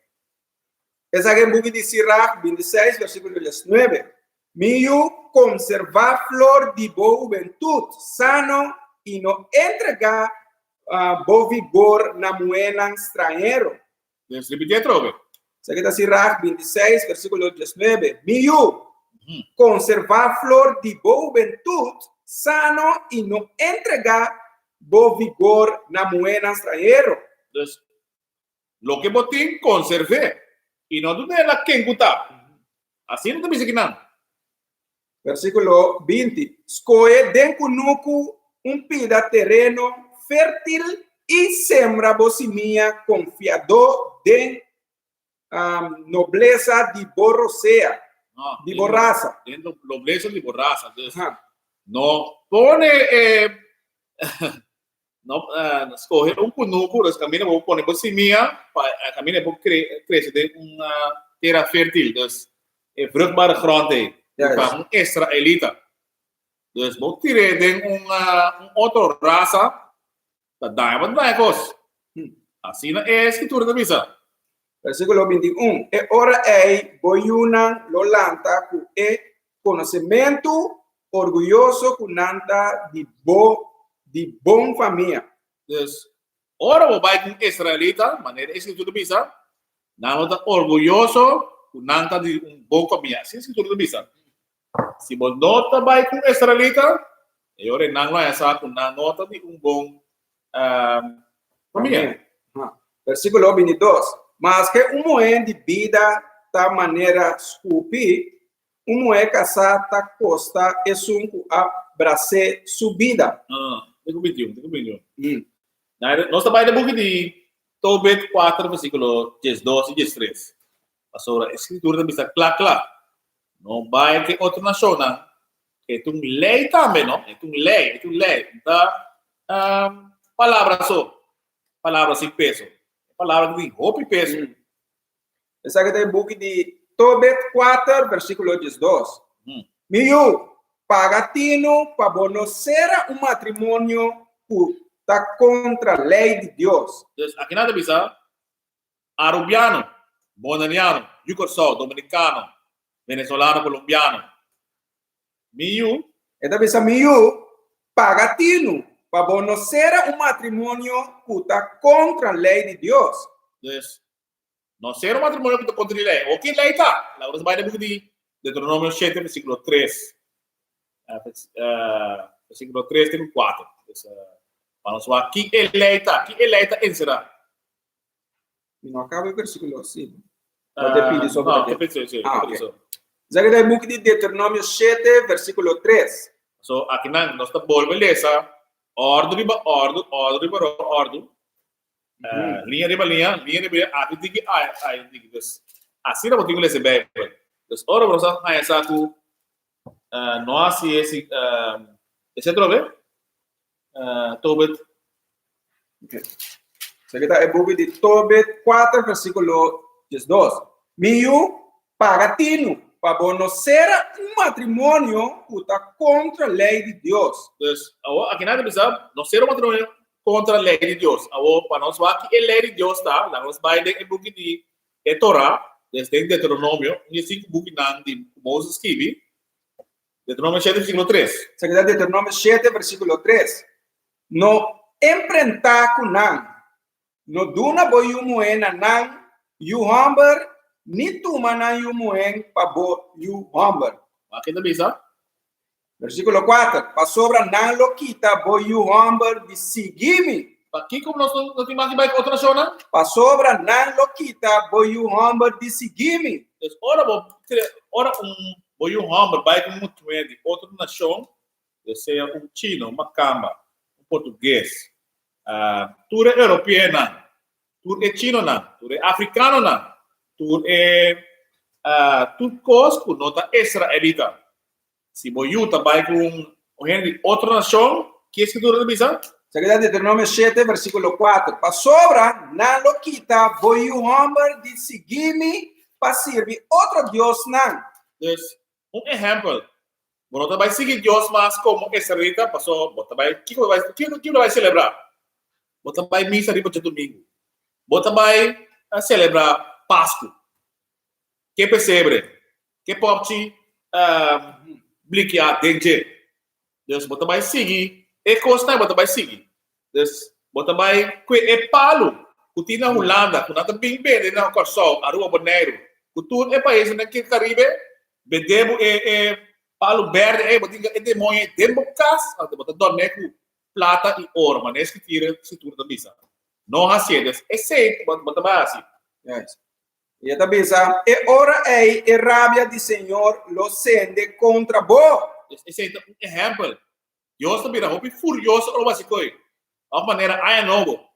Essa aqui é o book de Sirach 26, versículo 19. Miu conservar flor de boa juventude, sano e não entregar bom vigor na moeda estrangeiro. Deixa eu repetir, Trove. Essa aqui é Sirach 26, versículo 19. Miu conservar flor de boa juventude, sano e não entregar bom vigor na moeda estrangeiro. Entonces, lo que botín conservé y no dudé la que encuta. Así no te dice que nada. Versículo 20. Escoe den cunucu pida terreno fértil y sembra bosimia confiado de nobleza de borrosea. De borraza. De nobleza de borraza. No pone... no escoge cunuco, los caminos vou poner bosimia, camina vou crescer de uma terra fértil, dus vruchtbare grond para israelita. Dus vou tirar de outra raça da diamond blancos. Assim é a escritura da Bíblia. Versículo 21. E ora boyuna lolanta ku conhecimento orgulhoso kunanta de bom família. Dus, ora vou vai com israelita, maneira escritura da Bíblia, não está orgulhoso kunanta de bom família. Assim é a escritura da Bíblia. Se você nota vai com israelita, e ora não é essa com nota de bom família. Versículo 22. Mas que moeda de vida da maneira esculpi, moeda casada costa é abraçar subida. Tem que 21. Nós trabalhamos de Tobit 4, versículo 12 e 13. Pastor, a escritura também está clara. Não vai que outra nação, que é lei também, não? É lei. Então, palavra só. Palavra sem peso. Palavra que tem roupa e peso. Essa aqui é o book de Tobit 4, versículo 12. Miu, pagatino para conocer um matrimônio que está contra a lei de Deus. Então, aqui nada bisa, arubiano, bonaniano, yugorsol, dominicano, venezolano, colombiano. Miu, Esta bisa miu, pagatino para conocer um matrimônio que está contra a lei de Deus. então, não ser um matrimônio que está contra a lei. O que lei está? Lá você vai no book de Deuteronômio 7, versículo 3. Versículo 3, tem 4. Vamos lá, que eleita em será? Não acaba o versículo assim. Depende sobre não, aqui. okay. Essa aqui é o book de Deuteronômio 7, versículo 3. So, aqui nós estamos voltando ordem, linha riba linha, aqui tem que assim não tem que ler bem. Então, ora vamos a essa que nós esse trove Tobit. Essa aqui é o book de Tobit 4, versículo 12. Miu, pagatino para conocer um matrimônio que está contra a lei de Deus. Então, aqui nada precisa, não ser um matrimônio contra a lei de Deus. Para nós, aqui a lei de Deus está, lá nós vai no book de Torá, desde Deuteronômio, e 5 book de Moses escreve, Deuteronômio 7, versículo 3. Essa aqui é Deuteronômio 7, versículo 3. No enfrentar com não, no duna boi o moena não, you humber, ni tu mana you moen pa bo you humber. Aqui também está. Versículo 4. Pa sobra não lo quita boi you humber de seguir-me. Aqui como nós não temos mais que outra zona, Pa sobra não lo quita boi you humber de seguir-me. ora boi humber vai com muito de outra nação, seja chino, macamba, português, tu é europeu, tu é chino, tu é africano, tu é tu cosco nota israelita. Se boiu vai com outra nação, que escritura bisa? Seguida de Deuteronômio 7, versículo 4. Pa sobra não lo quita boi you humber de seguir-me para servir outro Deus não. Então, exemplo. Você vai seguir Deus, mas como israelita, passou, você vai, que vai celebrar? Você vai missa de domingo. Você vai celebrar Páscoa. Que percebe? Que pode bliquear dentro. Deus, você vai seguir. E costa, você vai seguir. Deus, você vai que palo. Que tem na Holanda, que não bem bem na Corsol, Aruba Bonaire. Que tudo é país que Caribe, bedebo palo verde, botinha demônio, dembocas, botar doneco, plata e ouro, mas nesse que tira se tudo da missa. Não assim, é sempre, botar mais assim. E esta bisa, e ora ei, e rabia di Senhor lo sende contra bo. Esse é um exemplo. Deus também é furioso ou assim coi. A maneira aí novo.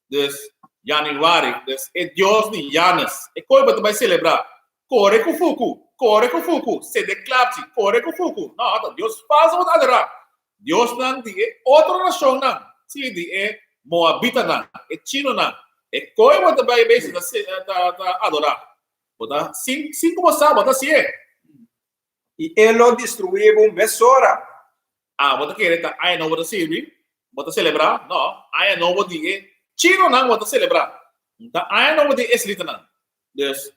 Des Januário, des é Deus de Janas. E coi vai celebrar. Corre com fogo, se declare, corre com fogo. Não, Deus faz o adorar. Deus não é outra nação não. Se é Moabita não, é Chino não. É coi vai também bem da adorar. Botar cinco moças, botar assim é. E ele o destruiu um mesora. Botar querer tá aí não botar servir, botar celebrar. Não, aí não botar Chino não botar celebrar. Então aí não botar escrita não. Deus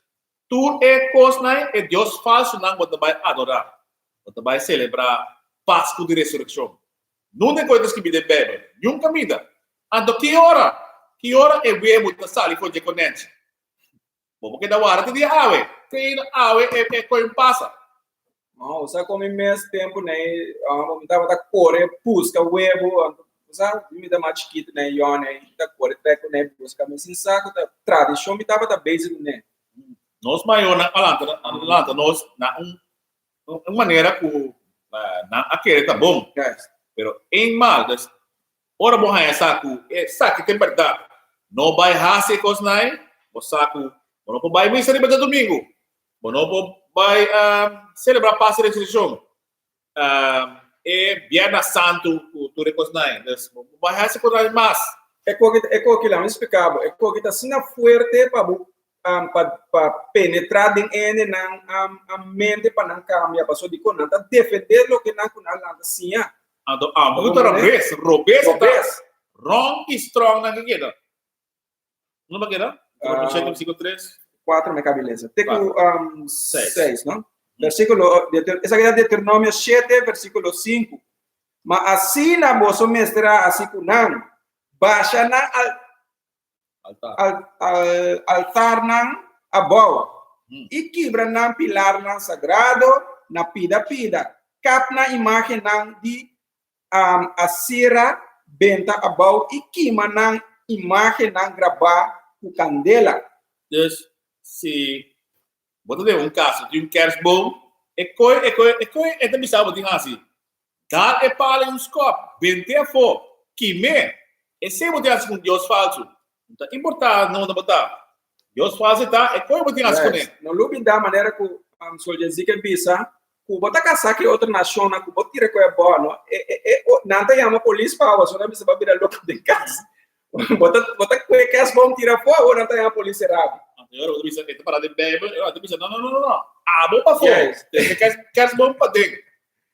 tu é coisa, é Deus falso, não você vai adorar. Você vai celebrar Páscoa de ressurreição. Não tem coisas que me dê bebe. Nunca me dá. Então, que hora é bem da sala e foi de conente? Porque da hora tem ave. Tem ave é coisa passa. Não, você come mais tempo, né? Me dá uma corre, busca o huevo. Você me dá mais chiquito, né? E né? Da corre, treco, né? Busca, mas sem saco, tradição me dava da base, né? Nós maior na Atlanta, nós na uma maneira que na aquele tá bom, pero em mal, ora bom é saco tem verdade. no vai hase cosnai, bosaku, bono po vai misa riba domingo, bono po vai celebrar passe de ressurreição, e Viernes Santo tu recosnai, dus vai hase cosnai mas, É que lá me explicava, é que está sendo forte para penetrar em ele na a mente para não cambiar, para só de quando está defender o que não kunal assim, ando muito robes, wrong e strong na kikita. Não vai quedar? Versículo 3. 4 me cabe beleza. Teco 6, não? Versículo, Essa aqui é Deuteronômio 7, versículo 5. Mas assim na vossa mestra, assim kunang, baixa na altar ng abaw. Ikibra ng pilar ng sagrado na pida-pida. Kap na imahe ng di asira benta abaw. Ikima ng imahe ng graba o candela. Dus, se você tem caso de kerstboom, é também sabe de assim. Dar é para um scope, vender for, que me, é sempre assim com Deus falso. Então, importante não botar. Deus falso tá, é como botar assim com ele. No lugar da maneira que o soldier zica bisa, que botar caçar que outra nação, que botar tira que é bom, não não tem uma polícia para você não precisa virar louco de casa. Botar que é bom tira fora ou não tem uma polícia rápida. Agora eu disse que para de bebe, eu disse não. Ah, bom para fora. Quer bom para dentro.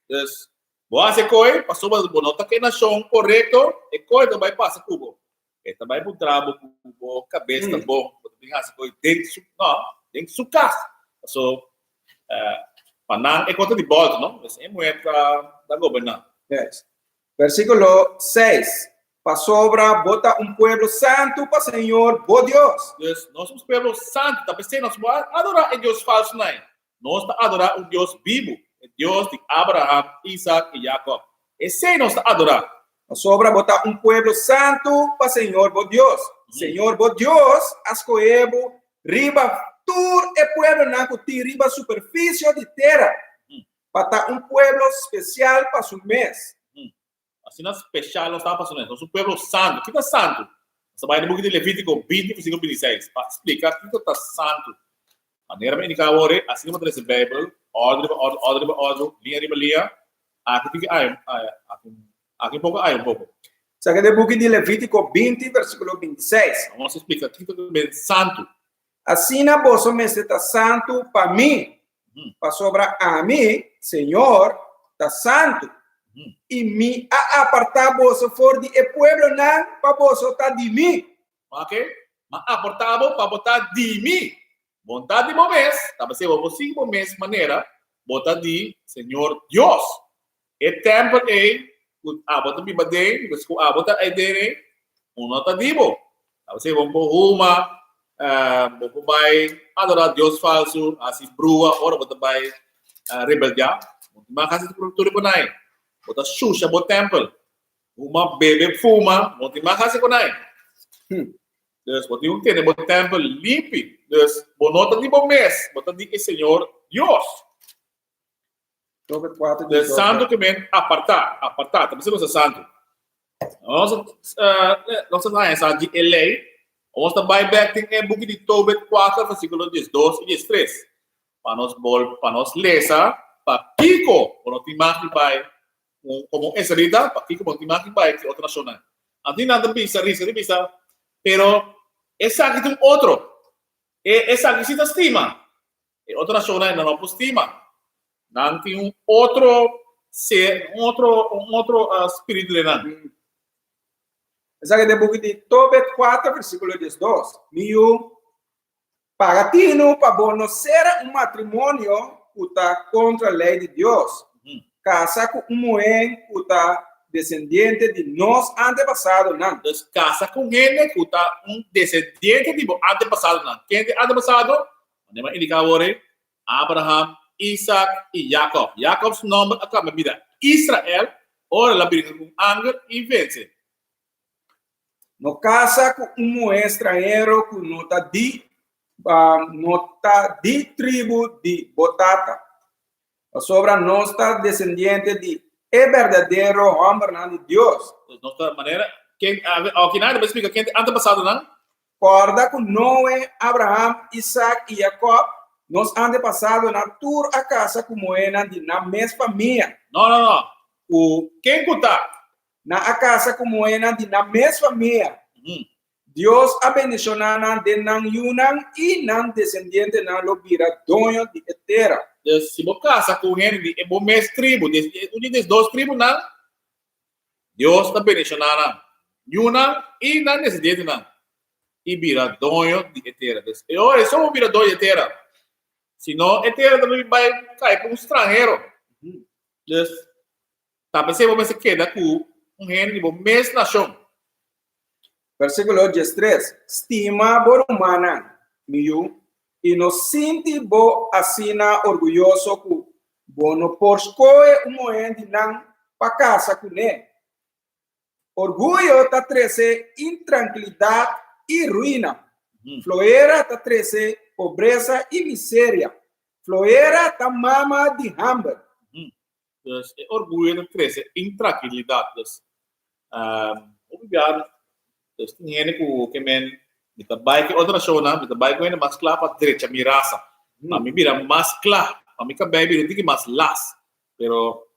Dus, você coi, passou mas bonota que na chão correto, e coi também passa cubo. E também por trabo, cubo, cabeça bom, tem assim coi dentro, não, dentro do casa. So, panang é conta de volta, não? Esse é muito da governar. Yes. Versículo 6. Para sobra, bota um pueblo santo para Senhor, bom Deus. Dus, nós somos pueblo santo, tá pensando, nós vamos adorar em Deus falso, não é? Nós está adorar um Deus vivo. Deus de Abraham, Isaac e Jacob. Esse é nosso adorar. A sobra botar um pueblo santo para Senhor, bom Deus. Senhor, bom Deus, ascoebo, riba, tur e pueblo naco ti riba superfície de terra. Para um pueblo especial para su mês. Assim, nós especial não está passando. Nós somos um pueblo santo. O que é santo? Você vai no book de Levítico 20, versículo 26. Para explicar o que é santo. Maneira me indicar agora, assim como esse Bíblia, ordem, linha riba linha, aqui um pouco. Sabe do book de Levítico 20, versículo 26. Vamos explicar o que é santo. Assim na vossa mesa está santo para mim, para sobra a mim, Senhor, está santo. E me apartar vosso for de pueblo não para vosso está de mim. Ok? Mas apartar para botar de mim. Vontade de mês, tá você vai você mês maneira, botar de Senhor Deus. E tempo é, botar me bater, botar aí dele, nota dibo. Tá você vai por uma, vai adorar Deus falso, assim brua, ora botar vai rebeldia. Mas assim tudo por aí. Botar xuxa, botar temple. Uma bebe fuma, botar mais assim por aí. Dus wat yung tiene, bot temple limpi. Dus bonota di bom mês, bota di que Senhor Deus. Dus santo que vem apartar, também se você santo. Nós não essa de LA, nós também back tem book de Tobit 4 versículo 12 e 13. Para nós lesa, para Kiko, para nós imagem vai como Esrita, para Kiko para imagem vai que outra nação. Antes nada bisa, pero essa aqui tem outro. Essa aqui se estima. Outra nação não estima. Não tem outro ser, outro espírito de lá. Essa aqui é o book de Tobit 4, versículo 12. Miu, pagatino para conocer matrimônio que está contra a lei de Deus. Casa com mulher que está descendiente de nós antepassados, não. Então, casa com ele que está descendiente de antepassados, não. Quem é antepassado? Vamos indicar agora Abraham, Isaac e Jacob. Jacob's nome acaba na vida. Israel, ora lá briga com Anger e vence. No casa com mulher estrangeiro que não está de tribo de Botata. Sobre nós está descendiente de verdadeiro homem de Deus. De outra maneira, quem nada explica quem é antepassado, não? recorda que Noé, Abraham, Isaac e Jacob nos antepassados na tour a casa como era de na mesma família. Não. O Quem conta? na a casa como era de na mesma família. Deus abençoou na de nan yunang e nan descendente na lobira donho de etera. Se você casa com ele, é bom mês tribo, um das duas tribos, não. Deus está bendicionando. Yuna e não descendente, não. E vira donho de etera. E olha, só vira donho de etera. Senão, etera também vai cair para um estrangeiro. Tá pensando que você queda com um reino de mês nação. Versículo 13. Estima por humana, miu, e no sinti bo assina orgulhoso ku bono porskoe umoendi nan pa casa kune. Orgulho tá treze intranquilidade e ruína. Floeira tá treze pobreza e miséria. Floeira tá mama de hambre. Orgulho tá treze intranquilidade. Obrigado. Dus tinha que men kita baik outra zona, kita baik ainda mais claro para direita mirasa. Mami vira mais claro, mami que baby diga mais las. Pero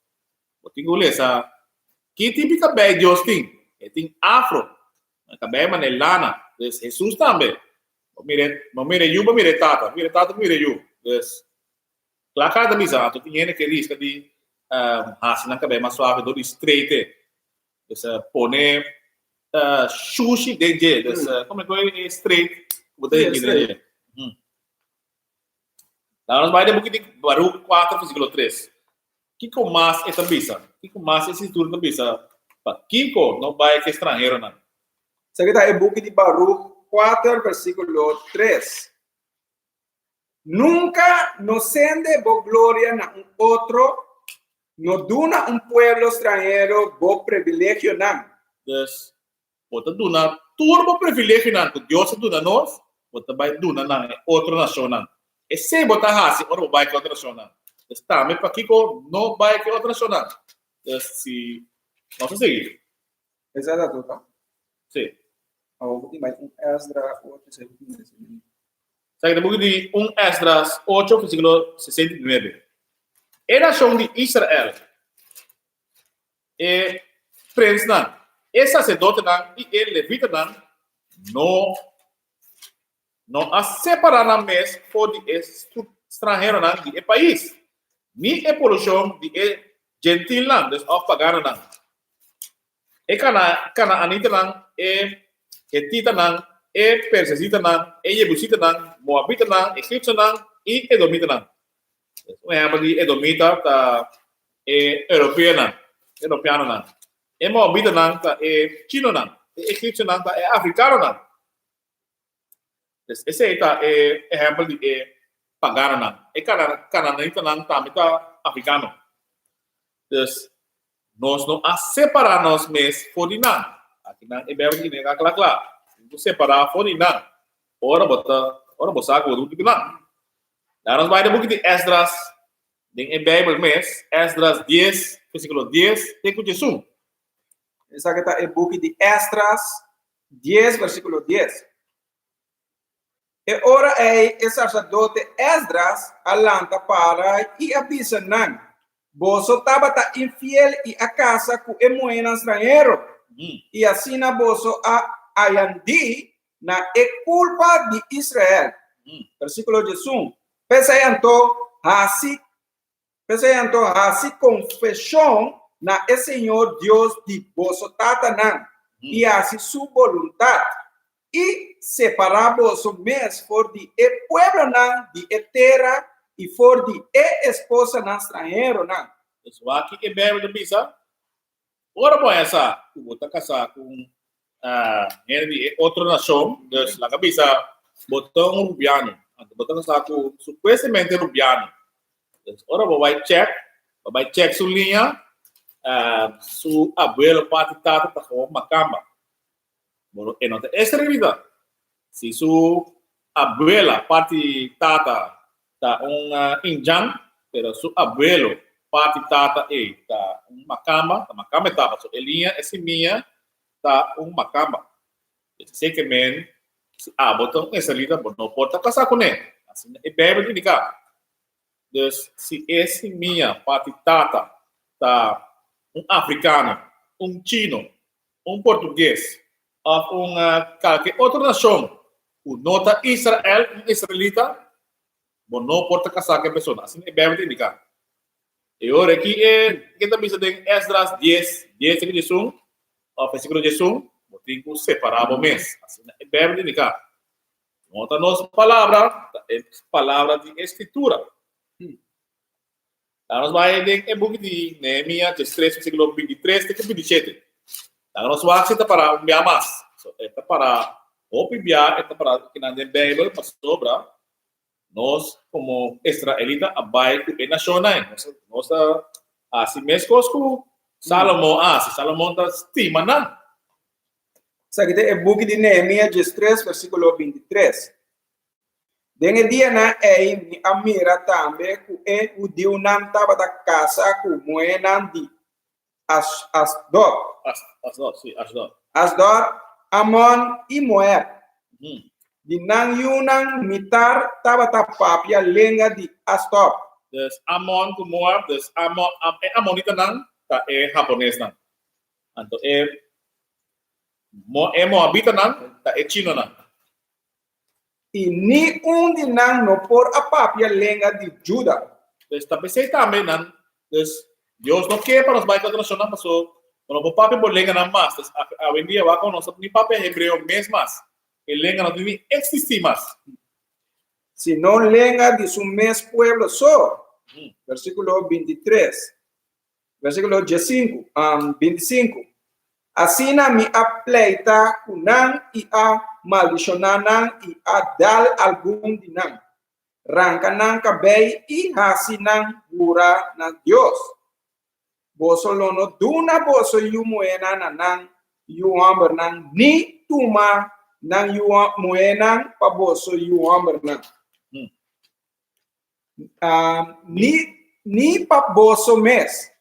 o tingo lesa que típica baby Justin, tem afro. Que baby manelana, dus Jesus também. Mire you, mire tata, mire you. Dus claro cada misa, tu tinha que risca de hasinan que baby mais suave do straight. Dus pone sushi denge, como é que é straight, botar aqui dentro. Nós vai depois de Baruch 4:3. Kiko mais essa bisa, Kiko mais esse turno da bisa. Kiko não vai que estrangeiro não. Isso aqui é o book de Baruch 4, versículo 3. Nunca nos sende bo glória na um outro, no duna um pueblo estrangeiro bo privilégio não. Dus bota duna turbo privilégio não, que Deus duna nós, bota vai duna na outra nação não. E se bota hasi, ora vai que outra nação não. Dus também para Kiko não vai que outra nação não. Dus se nós seguir. Exato, tá? Sim. Oh, tem mais Esdras 8, Sai da de Esdras 8, versículo 69. A nação de Israel é príncipe não. E sacerdote não e ele levita não a separar na mesa for de estrangeiro não de país. Ni é poluição de gentil não, des of pagano não. E cana anita não e Etita não, Persesita não, Jebusita não, Moabita não, Egipcio não e Edomita não. Um exemplo de Edomita tá europeu não. Moabita não tá chino não, Egipcio não tá africano não. Esse aí tá exemplo de pagano não. E cananita não tá africano. Dus nós não a separar nós mesmos for de não. Aqui não é bem aqui nem claro. Você separar fora não. Ora botar com o do não. Nós vai de book de Esdras, em Bíblia mês, Esdras 10, versículo 10, tem que Jesus. Essa aqui tá é book de Esdras 10, versículo 10. E ora é sacerdote Esdras alanta para e avisa não. Você estava infiel e a casa com emoena estrangeiro. E assim na bolso a ayandi na é culpa de Israel. Versículo 11. Pesayanto hasi confissão na é Senhor Deus de vosso tatanan e assim sua vontade e separar vosso mês for de e pueblo nan de terra e for de e esposa na estrangeiro nan. Isso aqui é bem de bisa. Ora bom essa, botar casar com outra nação, dus lá bisa botar rubiano, botar casar com supostamente rubiano. Dus ora vai check sua linha, su abuelo parte tata tá com macamba. Bom, e não é realidade. Se su abuela parte tata tá indiano, pero su abuelo parte tata tá macamba tava so elinha esse minha tá macamba. Sei que men Se botão israelita, não pode casar com ele. Assim, é bem indicado. Então, se esse minha patitata tá africano, chino, português, ou qualquer outra nação, o nota Israel, israelita, não pode casar com a pessoa. Assim, é bem indicado. E agora aqui kita bisa dengan Esdras 10 aqui de Jesum, versículo de Jesum, tem que separar o mês. Assim, é bem indicado. Nota nossa palavra, é palavra de escritura. Nós vai em book de Neemias 3, versículo 23 até 27. Nós vamos aceitar para enviar mais. É para enviar, é para que na Bíblia para sobra. Nós, como israelita, abaixo de nacionais. Nós, assim mesmo com Salomão, se Salomão está estima, não? Isso aqui é o book de Neemias 3, versículo 23. Dengue dia na a mira também que o Deus não estava da casa com moenan de Asdod. Asdod, sim, Asdod. Asdod, Amon e Moab. De nang yunang mitar estava da papia lenga de Asdod. Dus Amon com Moab, dus Amonita não, tá é japonês não. Então Moabita não, tá é chino não. E ni de nang no por a papia lenga de Juda. Dus tapi saya também não, dus Deus não quer para os bairros nacionais, passou, não vou papel por lenga não mais, dus a vendia vai com nós nem papel hebreu mesmo mais, e lenga não tem existir mais. Se não lenga de su mes pueblo só, versículo 23, versículo 25. Assim na mi apleita kunang e a maldicionanang e a dal algum dinang. Rancanang cabei e hasinang gura na Dios. Boso lono duna boso yu moena nanang yu amber nang ni tuma nang yu moenang pa boso yu amber nang. Ni pa boso mes.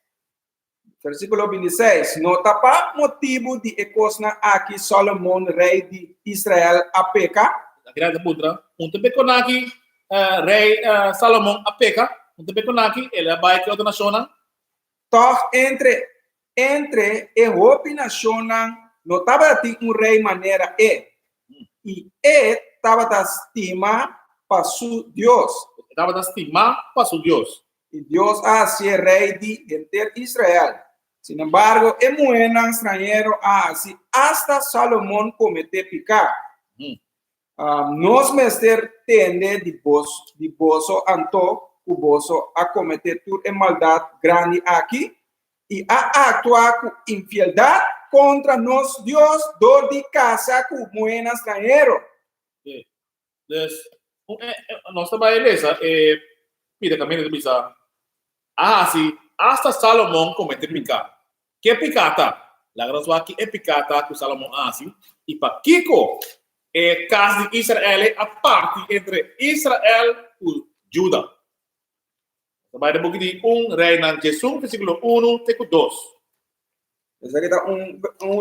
Versículo 26. Nota pa motivo de ecosna aqui Salomão, rei de Israel, a peca. Grande putra. Pekon aqui, rei Salomão a peca. Pekon aqui, ele vai que outra nação. Toch entre Europa e nação, não estava rei maneira e estava da estima para su Deus. Estava da estima para su Deus. E Deus hacía rei de Israel. Sin embargo, es muy extranjero así hasta Salomón comete pecado. Nos mester tende de boso anto, boso a cometer maldad grande aquí y a actuar con infidelidad contra nos Dios dor de casa como buen extranjero. Dus, nós trabalhamos pide caminho de bisa. Assim, hasta Salomão comete pecado. Que pecata? La graça aqui é pecata que Salomão assim. E para Kiko, é casa de Israel, a parte entre Israel e Judá. Vai de book de rei na Jesus, versículo 1 até 2. Esse aqui está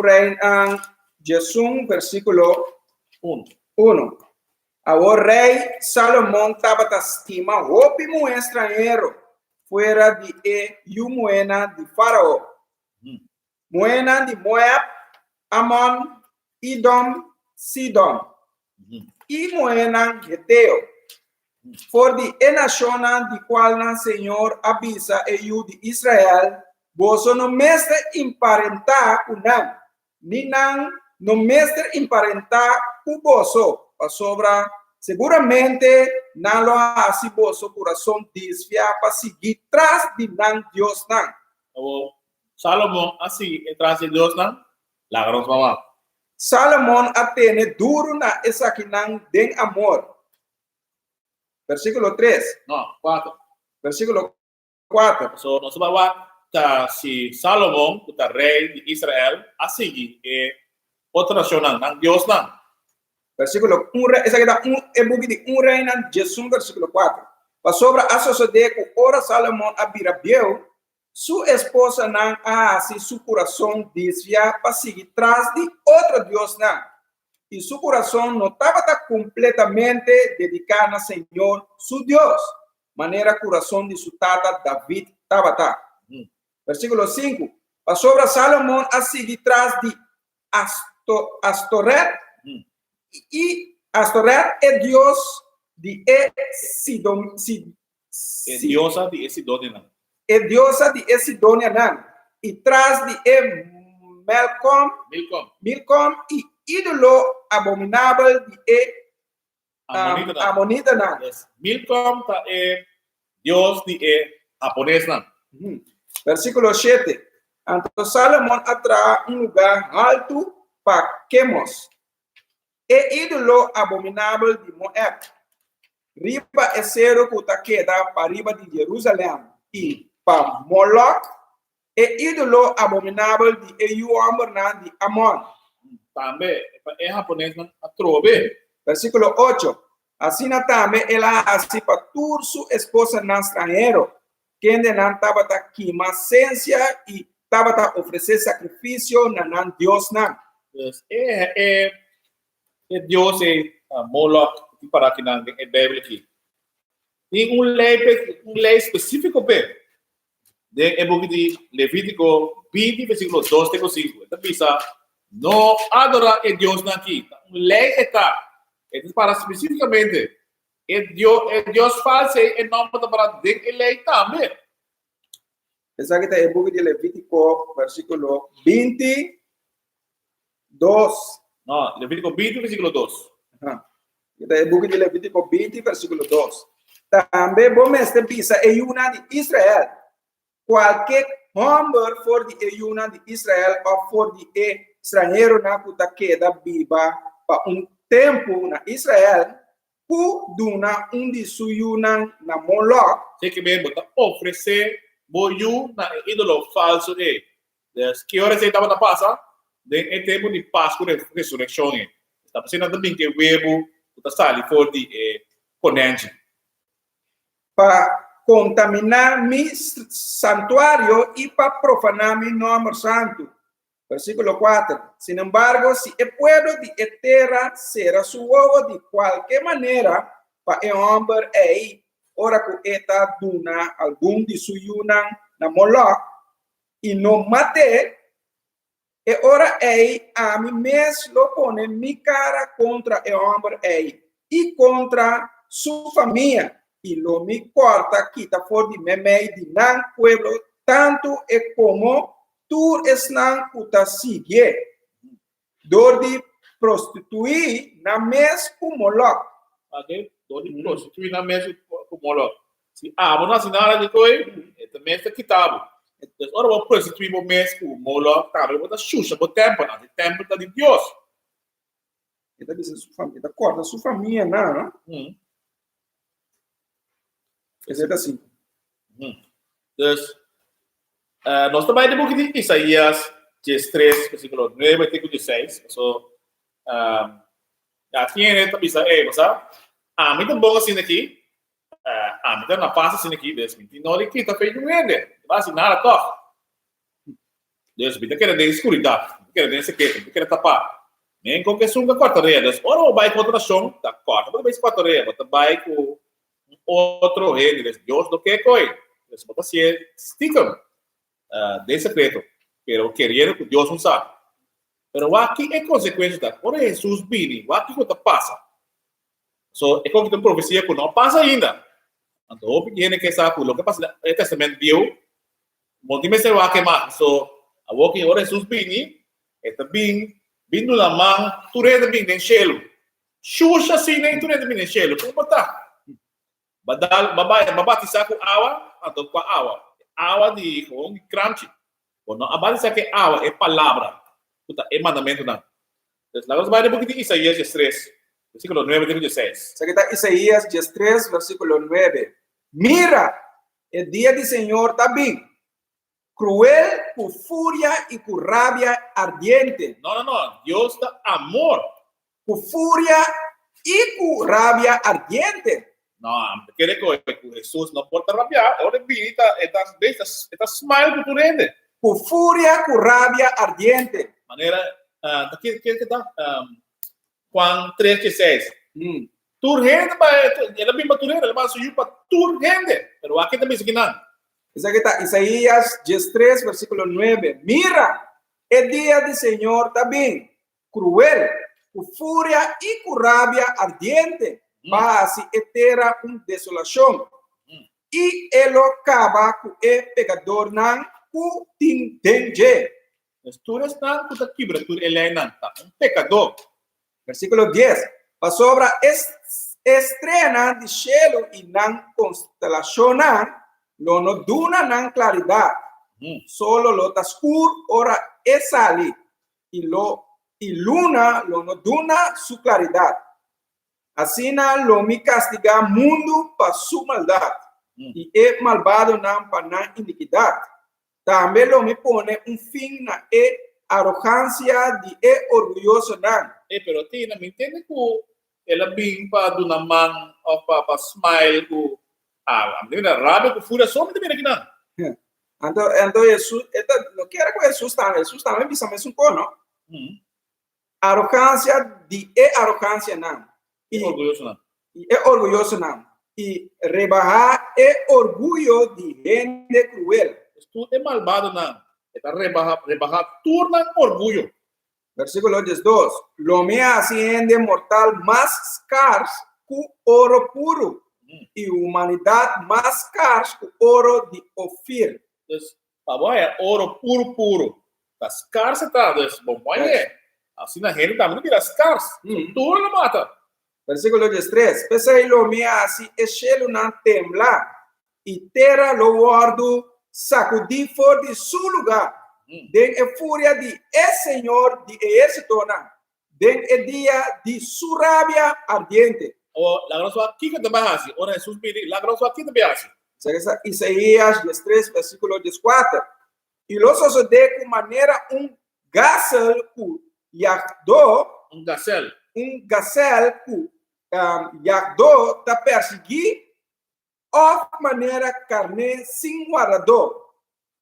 rei na Jesus, versículo 1. O rei Salomão estava da estima, ópimo estrangeiro, fora de Moena de Faraó. Moena de Moab, Amon, Edom, Sidon. E Moena de Teo. For de nação de qual o Senhor avisa de Israel, vos no mestre emparentar com não, nem no mestre emparentar com vosso, para sobra, seguramente não lo hace vosso coração desviar para seguir tras de não Deus não. Salomão assim tras de Deus não, la gran mamá. Salomão atene duro na essa que não den amor. Versículo 3. Não, 4. Versículo 4. So, nós vamos ver se Salomão, o rei de Israel, assim outra nação não, Deus não. Versículo 1, essa aqui é o book de rei na Jesus, versículo 4. Para sobre a sociedade que ora Salomão abirabieu, sua esposa não assim seu coração desvia para seguir tras de outro Deus não. y su corazón no estaba completamente dedicado al Señor, su Dios. Manera corazón de su tata David estaba. Versículo 5. Pasó a Salomón a seguir tras de Astoret. Y Astoret es Dios de Sidon. Es diosa de Sidonia. Es diosa de Sidonia. Y tras de Milcom y ídolo abominable de Amonita. Yes. Milcom Dios de japonés. Versículo 7. Entonces Salomón atrae un lugar alto para Quemos. E ídolo abominable de Moab. Riba es cero que queda para arriba de Jerusalén. Y para Moloch. E ídolo abominable de Euambernan de Amon. También es japonés. Atrobe. Versículo 8. Así también él hace para su esposa en extranjero. Quien de nan estaba aquí más esencia y estaba ofrecer sacrificio nan Dios nan. Yes. Dios es Moloch para que nan en Biblia aquí. Y un ley específico de el book de Levítico 20 versículo 2 de 5. Esta pisa no adora a Dios aquí. Un ley está. Esto es para específicamente el Dios falso en nombre para de ley también. Esa que está en el book de Levítico versículo 22. No, Levítico 20 versículo 2. Está en el book de Levítico 20 versículo 2. También vos me pisa en una de Israel. Cualquier hombre for de una de Israel o for de extranjero na puta queda viva para un tempo na Israel, ku duna de suyunan na Moloch. Sei que mesmo tá oferecer boiú na ídolo falso que hora você estava na passa de tempo de Páscoa e ressurreição está passando também que o verbo está sali for de ponente para contaminar mi santuario y para profanar mi nombre santo. Versículo 4. Sin embargo, si el pueblo de tierra será su huevo de cualquier manera, para el hombre ora que esta duna algún de su yunan na Moloch y no mate, ora a mi mes lo pone mi cara contra el hombre y contra su familia. Y lo mi corta quita for de meme de nan pueblo tanto como tú es nan puta sigue dor de prostituir na mes como Moloch. ok dor de prostituir na mes como Moloch se vamos assinar de coi esta mes está quitado então ora vou prostituir o mes como Moloch tá vou dar xuxa o templo tá de Deus Ele diz sua família, da corda sua família não. Esse é assim. Dus, nós também temos que de Isaías 13, versículo 9, versículo 16. So, já tinha também Isaías, sabe? A mim também bom assim aqui. A mim também na passa assim aqui, desde que não aqui tá feito nada. Vai assim nada toca. Deus me quer de escuridão, quer de secreto, quer tapar. Nem com que sunga quarta redes. Ora o vai contra a chão, tá quarta, mas vai quarta redes, tá vai com outro rei, Deus do que coi. Eles botam assim, esticam de secreto, pero querendo que Deus não sabe. Pero aqui é consequência da. Ora Jesus vini, aqui que passa. So, é como que tem profecia que não passa ainda. Então, o pequeno que sabe o que passa no Testamento Deus, muito mais será que mais. So, a que ora Jesus vini, é também vindo na mão, tu rede bem no cielo. Xuxa assim, nem tu rede bem no cielo. Como botar? Babatizar com água, então com água. Água de crunchy. Quando a batizar com água é palavra. É mandamento não. Então, agora vai depois de Isaías 3, versículo 9 e 16. Aquí está Isaías 3, versículo 9. Mira, el día del Señor también, cruel, con furia y con rabia ardiente. No. Dios está amor. Con furia y con rabia ardiente. No, quiere que Jesús no porta rabia. Ahora vinita, esta smile que tú rendes. Con furia, con rabia ardiente. Manera, ¿qué está? Juan 3:6. Tu gente ela bem para tu gente, ela vai subir para tu gente. Pero aqui também se não. Isso aqui está Isaías 13, versículo 9. Mira, el día del Señor también, cruel, con furia y con rabia ardiente, va así etera una desolación. Y él acaba con el pecador nan ku tin denje. Tu están tu quebra, tu elena, um pecador. Versículo 10. Pa sobra estrena de cielo y nan constelación lo no duna nan claridad. Solo lo tascur ora esali y luna lo no duna su claridad. Así lo mi castiga mundo pa su maldad y el malvado nan pa nan iniquidad. También lo me pone un fin na arrogancia de orgulloso nan. Pero Tina, me entende que ela bem para do namang ou para smile com a menina rábia com fúria só me também aqui não. Então Jesus, não quero que Jesus também bisa mesmo com não. Arrogancia de arrogancia não. E orgulhoso não. E orgulhoso não. E rebajar orgulho de gente cruel. Tu é malvado não. Está rebajar turna orgulho. Versículo 12. Lo me haciende mortal más scarce que oro puro y humanidad más scarce que oro de Ofir. Entonces, para é ouro puro. Tá scarce tá, dus bom, é. Assim na gente também vira scarce. Tudo não mata. Versículo 13. Pese lo me hace echelo na temblar y terra lo guardo sacudí for de su lugar. Den a furia de el Señor de ejército, den el día de su rabia ardiente. O la grosso aqui que também assim, ora Jesus pede, la grosso aqui também assim. Isaías 13, versículo 14. Y lo sucede con manera un gazelle ku yakdo, Um gazelle ku yakdo ta persegui of maneira carne sin guardador.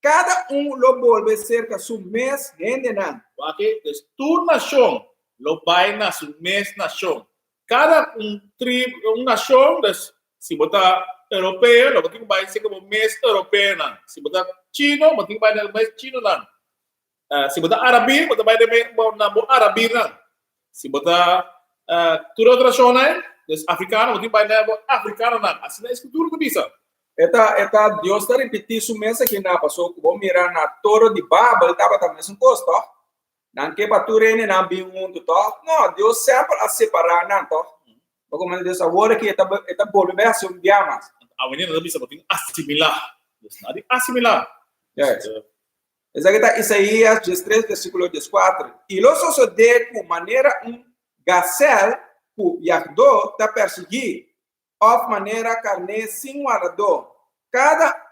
Cada lo vuelve cerca su mes gendenan. Ok, dus tu nação lo vai na su mes nação. Cada nação, dus se botar europeu, lo botar vai ser como mes europeu não. Se botar chino, botar vai na mes chino não. Se botar arabi, botar vai na arabi não. Se botar tudo outra nação, dus africano, botar vai na africano não. Assim é isso tudo que bisa. Eta Dios está repetir su mesa que na pasó como mirar na toro de Babel estaba también un costo. Nan que paturene na bin mundo to. No, Dios sempre a separar nan to. Como Deus agora que eta volver a ser un dia mais. A menina não bisa botar assimilar. Dus nada assimilar. Yes. Esa que está Isaías 13 versículo 14. Y lo sucede con manera un gazelle que Yahdo está perseguir. Of maneira carne sin guardador. Cada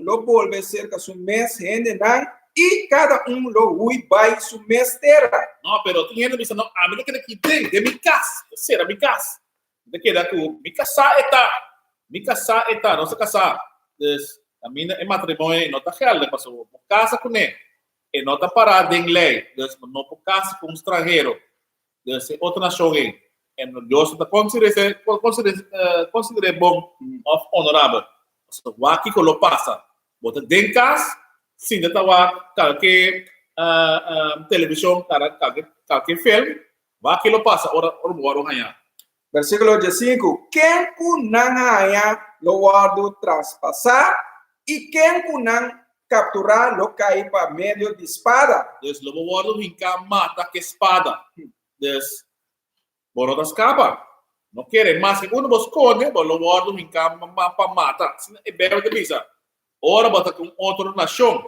lo vuelve cerca su mes gendenan y cada lo hui by su mes terra. No, pero tem gente que não, a mim que aqui tem, de mi casa, será mi casa. De que da tu, mi casa eta, não se casar. Dus, a mim é matrimônio, não tá real, de passou, por casa com ele, e não tá parado em lei, dus, não por casa com estrangeiro, dus, outra nação aí. En Dios está consideré bom of honorable. So waki ko lo pasa. Bota denkas sin de tawa kalke televisão kalke film waki lo pasa ora moro hanya. Versículo 15. Quem kunang haya lo guardo traspasar y quem kunang capturar lo cair para medio de espada. Dus lo guardo hinka mata que espada. Dus Boro escapa. Não quer mais que uno buscone, lo guardo em cama para matar. É bem de bisa. Ora bota com outra nação.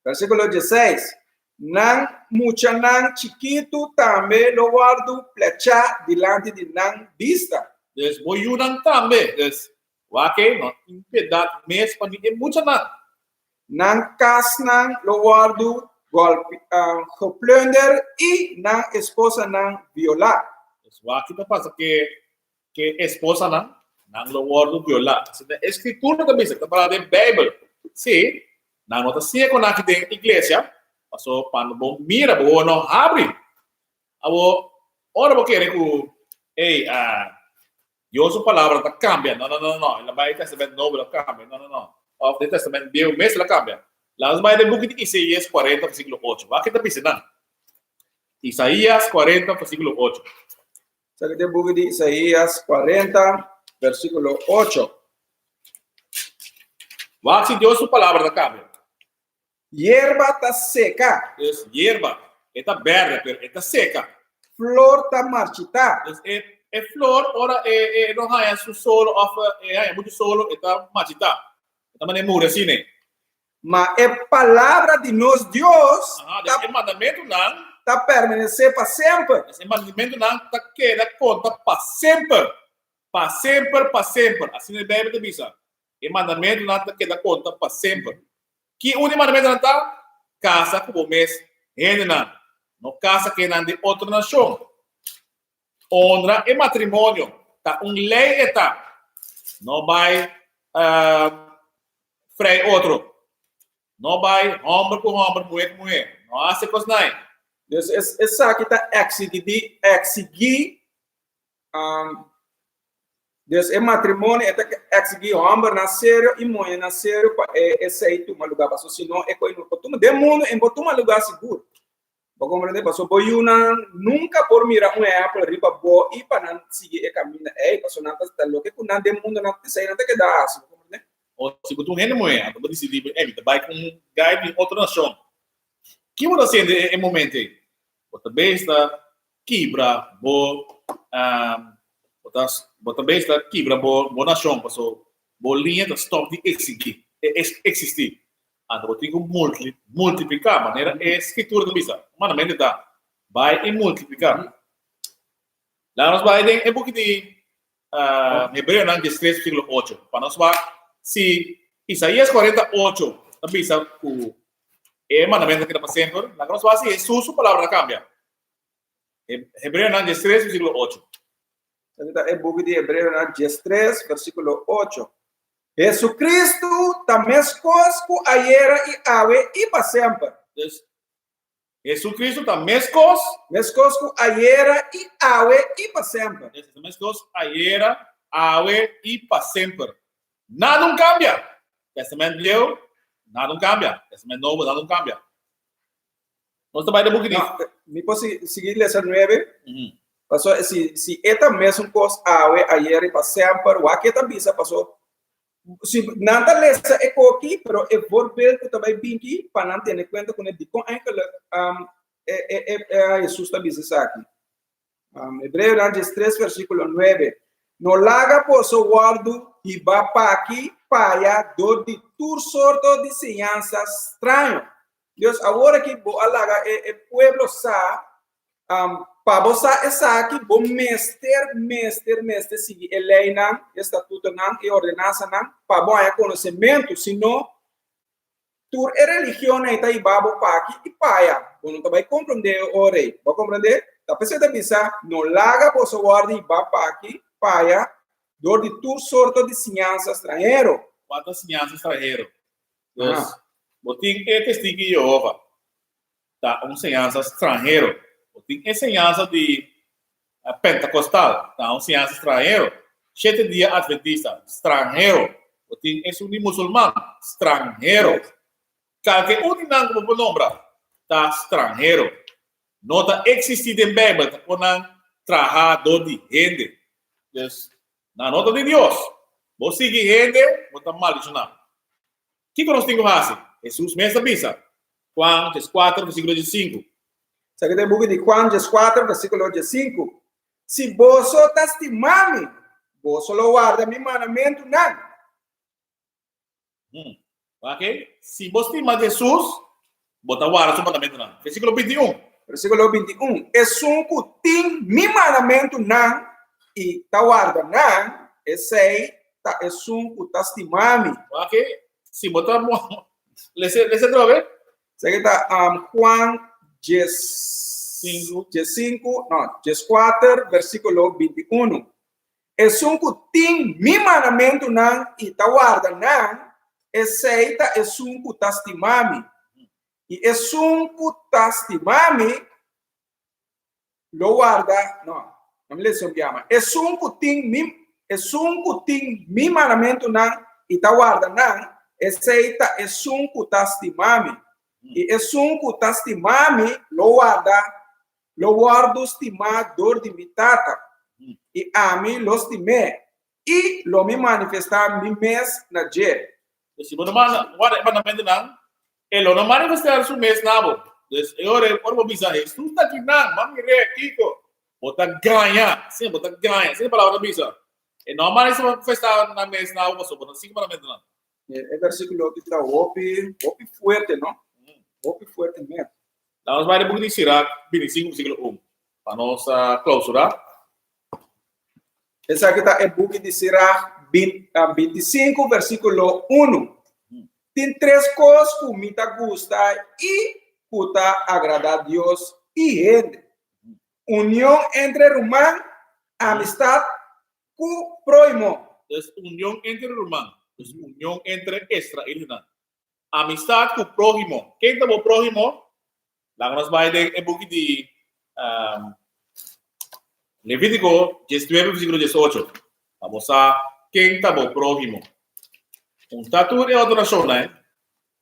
Versículo 16. Nan mucha nan chiquito também lo guardo flecha delante de nan vista. Des boyunan também. Des wake não impedad mes para ninguém mucha nan. Nan cas nan lo guardo plunder y na esposa nan violar. Waki tá passa que esposa não lo guardo violar. A escritura também está falando de Bíblia. Sim, não nota se com aqui dentro igreja, passou para bom mira, bom não abre. Abo Ora vou querer que, ei, Deus a palavra está cambiando. Não. Ela vai Testamento Novo, ela cambia. Não. O Testamento Velho mesmo, ela cambia. Lá vai de book de Isaías 40, versículo 8. Vai que está pensando. Isaías 40, versículo 8. Sa kita buku di Isaías 40, versículo 8. Vai que Deus a palavra está cambiando. Hierba está seca, Es hierba, está verde, pero está seca. flor está marchita. Es flor, ora não há su solo, há muito solo, está machita. Está mané murecine. Mas é palavra de nosso Deus É mandamento não. está permanecer para sempre. Esse mandamento não está queda conta para sempre. Para sempre, para sempre. Assim a Bíblia diz. O mandamento não está queda conta para sempre. Que o mandamento não está casa com o mês, não casa que não de outra nação. Honra e matrimônio, tá lei está. Não vai freio outro. Não vai homem com homem, mulher com mulher. Não há se coisa não. Dus essa aqui está exigir dus é matrimônio é exigir homem nascer e mulher nascer para esse aí tomar lugar, porque senão é coisa não toma de mundo em botar lugar seguro. Para compreender, porque boiuna nunca por mirar apple riba bo e para não seguir o caminho porque não está louco que não de mundo não te sai não te queda assim, compreender? Ou se botar mulher, tu decidir vai com guide de outra nação. Que você sente em momento aí? Bota besta, quebra, bota besta, quebra, boa nação, passou, bolinha da stop de existir. Então, você tem que multiplicar, maneira é escritura do bisa. Manamente dá, vai e multiplicar. Lá nós vai em book de Hebreu 13:8. Para nós vai, se Isaías 48, a bisa com mandamento que para sempre, lá nós vai, se Jesus, a palavra cambia. Hebreu 13:8. Então, é book de Hebreu 13, versículo 8. Jesucristo está mescosco ayer e ave e para sempre. Jesucristo está mescosco ayer e ave e para sempre. Mescosco ayer, ave e para sempre. Nada não cambia. Testamento Velho, nada não cambia. Testamento Novo, nada não cambia. Nós também temos que me posso seguir lição 9? Passou se esta mesma coisa ave ayer e para sempre, o que está bisa passou. Se nada lesa é aqui, pero é verbal que também vem aqui para não ter conta com ele com Jesus está dizendo aqui. Hebreu 3 versículo 9. No laga posso guardo e va para aqui para do de tur sorto de enseñanças estranho. Deus agora que bo alaga é pueblo sa para você essa aqui bom mestre seguir a lei não, estatuto não e ordenança não para bom conhecimento, senão tur religião aí tá aí babo para aqui e paia, bom não vai compreender o rei, vai compreender? Tá pensando pensar no laga posso guardar e vá para aqui paia, dor de tur sorto de ciência estrangeiro. Quantas ciências estrangeiro? Deus, botim é testigo de Jeová, tá ciência estrangeiro. Tem ensinança de pentecostal, então ciência estrangeiro, 7 dias adventista, estrangeiro, tem isso de muçulmano, estrangeiro, qualquer não como nombra, tá estrangeiro, não está existindo em Bíblia, tá com trabajador de gente, na nota de Deus, você seguir gente, você está mal isso não. O que nós temos que fazer? Jesus mesmo avisa, Juan 4, versículo 5. Sabe que buku de Juan 4, versículo 5. Se você estimame, você lo guarda mi mandamento não. Ok? Se você estima Jesus, você guarda seu mandamento não. Versículo 21. Versículo 21. É que tem mi mandamento não e tá guarda não. Esse aí tá é que tá estimame. Ok? Se você lese droga. Sabe que tá Juan 4, versículo 21. Es que tem mi mandamento não e tá guarda não, aceita es que tá estimame. E es que tá estimame lo guarda, não me leção llama. Es un kuting mi mandamento nan ita guarda nan, eceita es un kutastimami. E es un kutastimami lo guardo estimador de mi tata. E a mim lo estimé. E lo me manifestar mi mes na je. Si vos no mandamento nan, lo no manifestar su mes nabo. Entonces, ahora por visa Jesús está aquí nan, mami re Kiko. Bota ganha, sim, bota ganha, sim palavra bisa. E não manifestar na mes nabo, só bota cinco mandamento nan. É versículo que está opi fuerte, não? Opi fuerte mesmo. Vamos vai buku di Sirach 25 versículo 1. Para nossa clausura. Essa aqui está é book de Sirach 25 versículo 1. Tem três coisas que me gusta e que agrada a Deus e gente. União entre irmãos, amistad com prójimo. Entonces, unión entre irmãos, unión entre Israel. Amistad com prójimo. Quem é o prójimo? Lá nós vai de book de Levítico 19 versículo 18. Vamos a quem está o prójimo. Tatu é outra nação, né?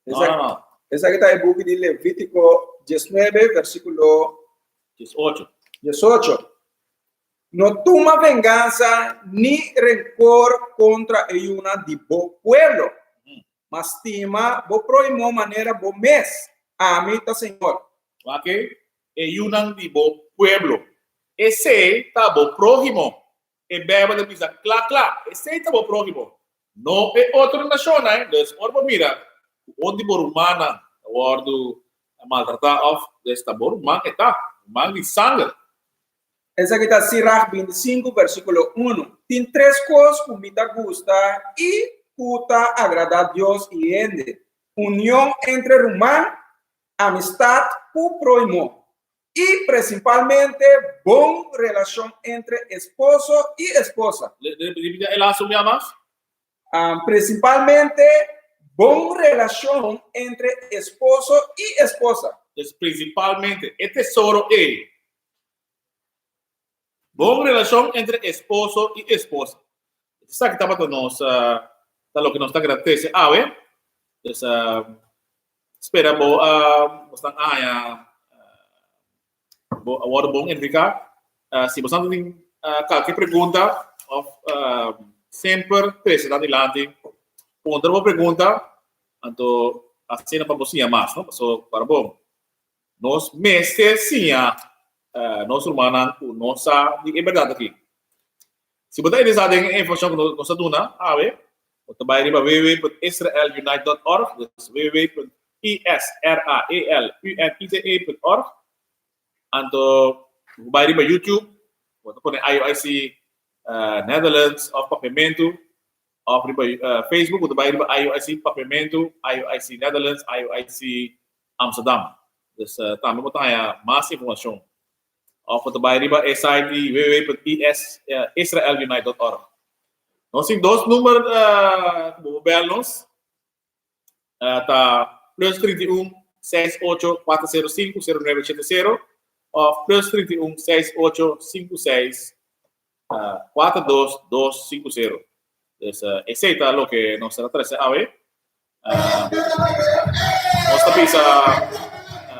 Não. Essa aqui está em book de Levítico 19 versículo 18. No toma venganza ni rencor contra una de bo pueblo, mas estima bo prójimo manera bo mes. Amita, Senhor. Ok? Una de bo pueblo. Esse está bo prójimo. E beba de pisa, claro. Esse está bo prójimo. No é outra nação, né? Então, orbo mira, onde bo romana, ordo maltratar of desta bo romana está, romana de sangue. Essa aqui está Sirach 25, versículo 1. Tem três coisas que me gusta e que agrada a Deus e gente. União entre irmãos, amistad com prójimo. E, principalmente, boa relação entre esposo e esposa. Ela assumiu mais? Principalmente, boa relação entre esposo e esposa. Principalmente, é tesouro é boa relação entre esposo e esposa. Isso aqui está para nós, o que nos está agradecendo. Espera, você agora bom edificar. Se você tem qualquer pergunta, sempre precisa adelante. Outra pergunta, então assim para você mais, não? Para bom, nós mestres sim, nós humanos, nossa é verdade aqui. Se você interessado em informação que nós damos, você vai para www.israelunite.org, www.israelunite.org. Então, vai para YouTube, você põe IOIC Netherlands of Papamento, ou para Facebook, você vai para IOIC Papamento, IOIC Netherlands, IOIC Amsterdam. Então, também você tem mais informação. Of the Bairiba SID www.israelunite.org. Nós temos dois números mobilos. Tá plus 31 68 405 0970 ou plus 31 68 56 42250. Esse é o que nós trazemos a ver. Nós temos